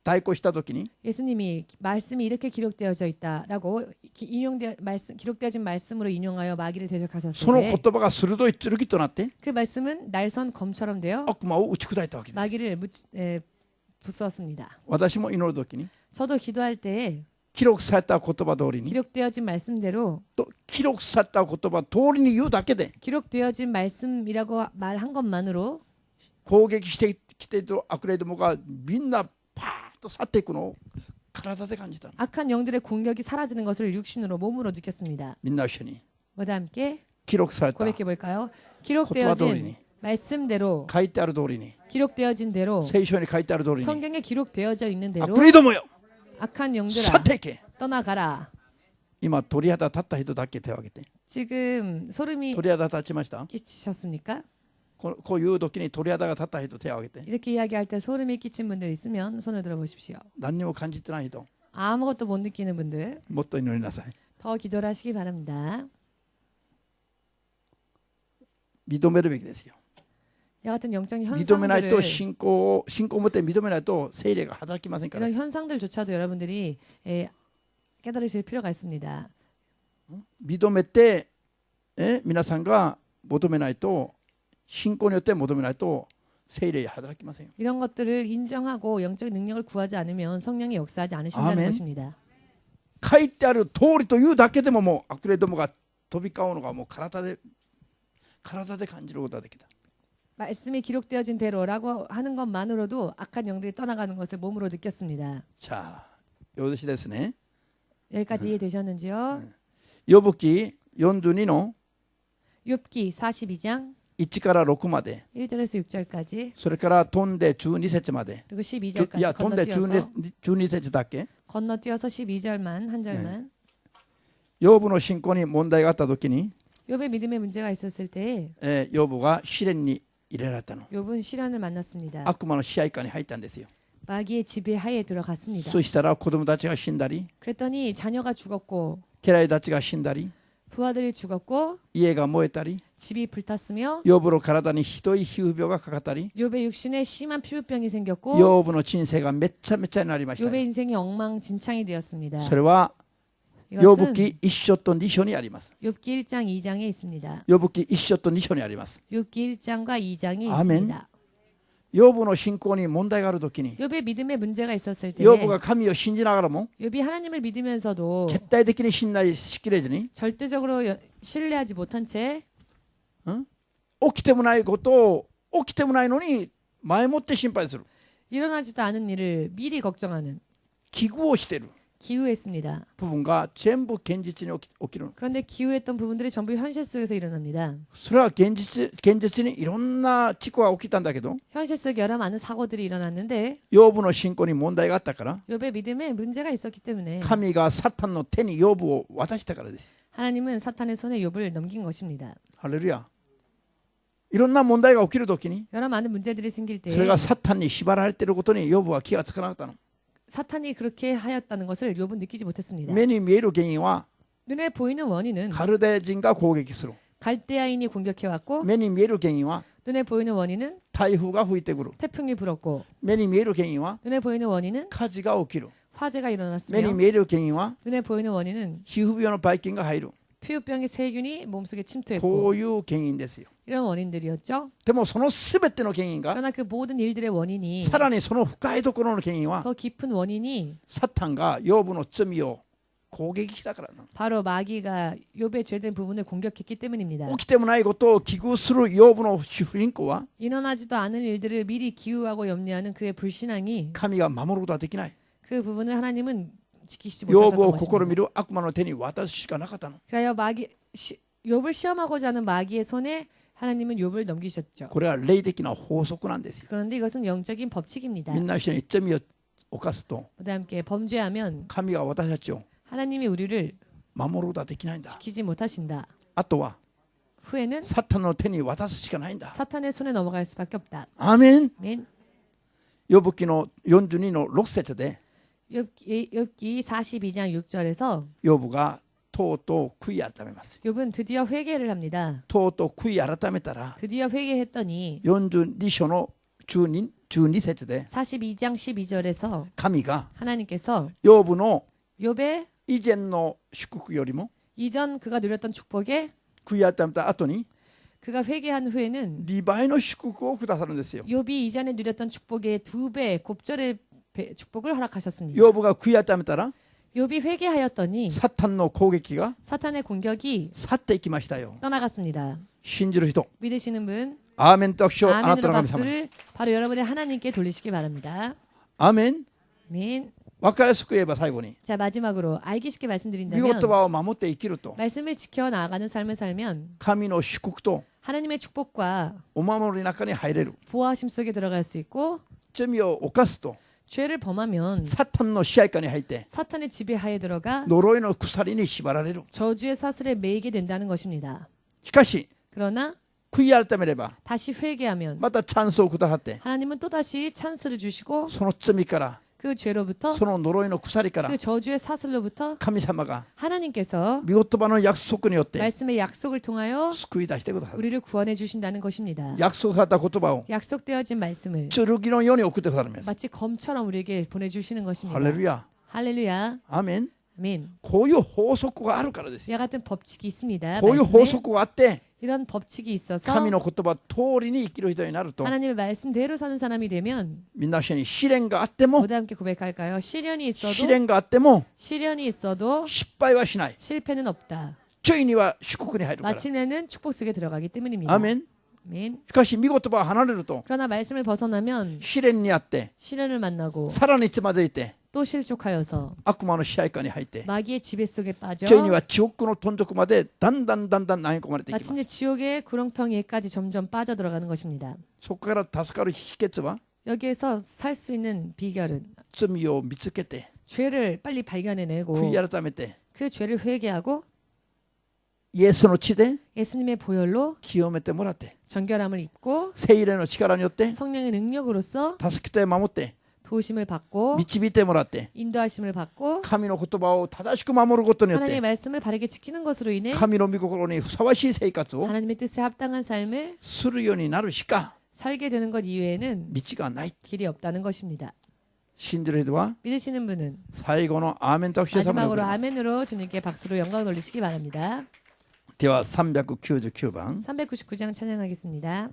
対抗した時に 예수님이 말씀이 이렇게 기록되어져 있다라고 기록되어진 말씀으로 인용하여 마귀를 대적하셨을 その言 때 葉が鋭い剣となって 그 말씀은 날선 검처럼 되어 悪魔を打ち砕いたわけです。 마귀를 부수었습니다. 私も祈る時に 저도 기도할 때 記録された言葉通りに 기록되어진 말씀대로 と記録された言葉通りに言うだけで 기록되어진 말씀이라고 말한 것만으로 攻撃してきている悪霊どもがみんなパーッと去っていくのを体で感じた。 악한 영들의 공격이 사라지는 것을 육신으로 몸으로 느꼈습니다. みんな一緒に 모두 함께 記録された 고백해 볼까요? 言葉通り 기록되어진 に 말씀대로 書いてある通りに 기록되어진 대로 聖書に書いてある通りに 성경에 기록되어져 있는 대로 悪霊どもよ 악한 去 영들아 っていけ。 떠나가라. 今鳥肌立った人だけ手を挙げて。 지금 소름이 鳥肌立ちました。 끼치셨습니까? こういう時に鳥肌が立った人手を挙げて。 이렇게 이야기할 때 소름이 끼친 분들 있으면 손을 들어 보십시오. 何にも感じてない人 아무것도 못 느끼는 분들 もっと祈りなさい。 더 기도를 하시기 바랍니다. 認めるべきですよ。 이 같은 영적인 認めないと 현상들을 信仰を持って認めないと聖霊が働きませんから。 이런 현상들조차도 여러분들이 깨달으실 필요가 있습니다. 認めて皆さんが求めないと信仰によって求めないと聖霊が働きませんよ。 이런 것들을 인정하고 영적인 능력을 구하지 않으면 성령이 역사하지 않으신다는 아멘. 것입니다. 書いてある通りというだけでももう悪霊どもが飛び交うのがもう体で感じることができた。 말씀이 기록되어진 대로라고 하는 것만으로도 악한 영들이 떠나가는 것을 몸으로 느꼈습니다. さあよろしいですね。 여기까지 이해되셨는지요? ヨブ記42の 욥기 42장 1から6まで 1절에서 6절까지 それから飛んで12節まで 그리고 い 12절까지 や飛んで 건너뛰어서 12節だけ 건너뛰어서 12절만 한 절만 ヨブの信仰に問題があった時に 욥의 믿음에 문제가 있었을 때 ヨブが試練に入れられたの。 욥은 시련을 만났습니다. 悪魔の支配下に入ったんですよ。 마귀의 지배하에 들어갔습니다. そしたら子供たちが死んだり 그랬더니 자녀가 죽었고 家来たちが死んだり 부하들이 죽었고 家が燃えたり 집이 불탔으며 ヨブの体にひどい皮膚病がかかったり 욥의 육신에 심한 피부병이 생겼고 ヨブの人生がめっちゃめちゃになりました 욥의 인생이 엉망진창이 되었습니다. それはヨブ 이것은 記1章と2章にあります 욥기 1장 2장에 있습니다. ヨブ記1章と2章にあります 욥기 1장과 2장에 아멘. 있습니다. ヨブの信仰に問題があるときに 욥의 믿음에 문제가 있었을 때 ヨブが神を信じながらも 욥이 하나님을 믿으면서도 絶対的に信頼しきれずに 절대적으로 신뢰하지 못한 채 起きてもないことを起きてもないのに前もって心配する 일어나지도 않은 일을 미리 걱정하는 危惧をしている 기우했습니다. 部分が全部現実に起きる 그런데 기우했던 부분들이 전부 현실 속에서 일어납니다. それは現実にいろんな事故が起きたんだけど 현실 속에 여러 많은 사고들이 일어났는데 ヨブの信仰に問題があったから 욥의 믿음에 문제가 있었기 때문에 神がサタンの手にヨブを渡したからです 하나님은 사탄의 손에 욥을 넘긴 것입니다. ハレルヤいろんな問題が起きるときに 여러 많은 문제들이 생길 それ 때 がサタンに縛られていることにヨブは気がつかなかったの 사탄이 그렇게 하였다는 것을 욥은 느끼지 못했습니다. 目に見える原因は 눈에 보이는 원인은 カルデ人が攻撃する 갈대아인이 공격해왔고 目に見える原因は 눈에 보이는 원인은 台風が吹いてくる 태풍이 불었고 目に見える原因は 눈에 보이는 원인은 火事が起きる 화재가 目 일어났으며 に見える原因は 눈에 보이는 원인은 皮膚病のばい菌が入る 피부병의 세균이 몸속에 こ 침투했고 ういう原因ですよ 이런 원인들이었죠. でもその全ての原因が 그러나 그 모든 일들의 원인이 さらにその深いところの原因は 더 깊은 원인이 サタンがヨブの罪を攻撃したからなの 바로 마귀가 욥의 죄된 부분을 공격했기 때문입니다. 起きてもないことを危惧するヨブの主人公は 일어나지도 않은 일들을 미리 기우하고 염려하는 그의 불신앙이 神が守ることはできない 그 부분을 하나님은 지키시지 ヨブ 못하셨던 を試み 것입니다. る悪魔の手に渡すしかなかったの 그래야 욥을 시험하고자 하는 마귀의 손에 하나님은 욥을 넘기셨죠. これは霊的な法則なんですよ 그런데 이것은 영적인 법칙입니다. みんな一緒に罪を犯すと 모두 함께 범죄하면 神が私たちを 하나님이 우리를 守ることはできないんだ 지키지 못하신다. あとは 후에는 サタンの手に渡すしかないんだ 사탄의 손에 넘어갈 수밖에 없다. アーメン 아멘. ヨブ記の42の6節で 욥기 42장 6절에서 ヨブがとうとう悔い改めます 욥은 드디어 회개를 합니다. とうとう悔い改めたら 드디어 회개했더니 42章の12節で 42장 12절에서 神が 하나님께서 ヨブの 욥의 以前の祝福よりも 이전 그가 누렸던 축복에 悔い改めた後に 그가 회개한 후에는 2倍の祝福をくださるんですよ 욥이 이전에 누렸던 축복의 2배 곱절의 축복을 허락하셨습니다. ヨブが悔い改めたら 욥이 회개하였더니 サタンの攻撃が 사탄의 공격이 去っていきましたよ 떠나갔습니다. 信じる人 믿으시는 분 アーメンと拍手をあなた 아멘으로 の神様 박수를 바로 여러분의 하나님께 돌리시기 바랍니다. アーメン 아멘. 分かりやすく言えば最後に 자 마지막으로 알기 쉽게 御 말씀드린다면 言葉を守って生きると 말씀을 지켜 나아가는 삶을 살면 神の祝福と 하나님의 축복과 お守りの中に入れる 보호하심 속에 들어갈 수 있고 罪を犯すと 죄를 범하면 サタンの支配下に入って 사탄의 지배하에 들어가 呪いの鎖に縛られる 저주의 사슬에 매이게 된다는 것입니다. しかし 그러나 悔い改めれば 다시 회개하면 またチャンスをくださって 하나님은 또다시 찬스를 주시고 その罪から 그 죄로부터 その呪いの鎖から 그 저주의 사슬로부터 神様が 하나님께서 御言葉の約束によって 말씀의 약속을 통하여 救い出してくださる 우리를 구원해 주신다는 것입니다. 約束された言葉を 약속되어진 말씀을 剣のように送ってくださるんです 마치 검처럼 우리에게 보내주시는 ハ 것입니다. レルヤ 할렐루야. アーメン 아멘. こういう法則があるからですよ 이와 같은 법칙이 있습니다. こういう法 말씀에 則があって 이런 법칙이 있어서 神の言葉通りに生きる人になると 하나님의 말씀대로 사는 사람이 되면 みんな一緒に試練があっても 모두 함께 고백할까요? 시련이 試 있어도 練があっても 시련이 있어도 失敗はしない 실패는 없다. ちょいには祝福に入るから 마침내는 축복 속에 들어가기 때문입니다. アーメン 아멘. しかし御言葉を離れると 그러나 말씀을 벗어나면 試練にあって 시련을 만나고 さらにつまずいて 또 실족하여서 悪魔の支配下に入って 마귀의 지배 속에 빠져 ちょいには地獄のどん底までだんだん投げ込まれていきます 마침내 지옥의 구렁텅이까지 점점 빠져들어가는 것입니다. そこから助かる秘訣は 여기에서 살 수 있는 비결은 罪を見つけて 죄를 빨리 발견해내고 悔い改めて 그 죄를 회개하고 イエスの血で 예수님의 보혈로 清めてもらって 정결함을 입고 聖霊の力によって 성령의 능력으로서 助けて守って 도우심을 받고 導いてもらって 인도하심을 받고 神の言葉を正しく守ることによっ 하나님의 て 말씀을 바르게 지키는 것으로 인해 神の御心にふさわしい生活を 하나님의 뜻에 합당한 삶을 するようになるしか 살게 되는 것 이외에는 道がない 길이 없다는 것입니다. 信じる人は 믿으시는 분은 最後のアーメンとして様に送 마지막으로 ります 아멘으로 주님께 박수로 영광을 돌리시기 바랍니다. では399番 399장 찬양하겠습니다.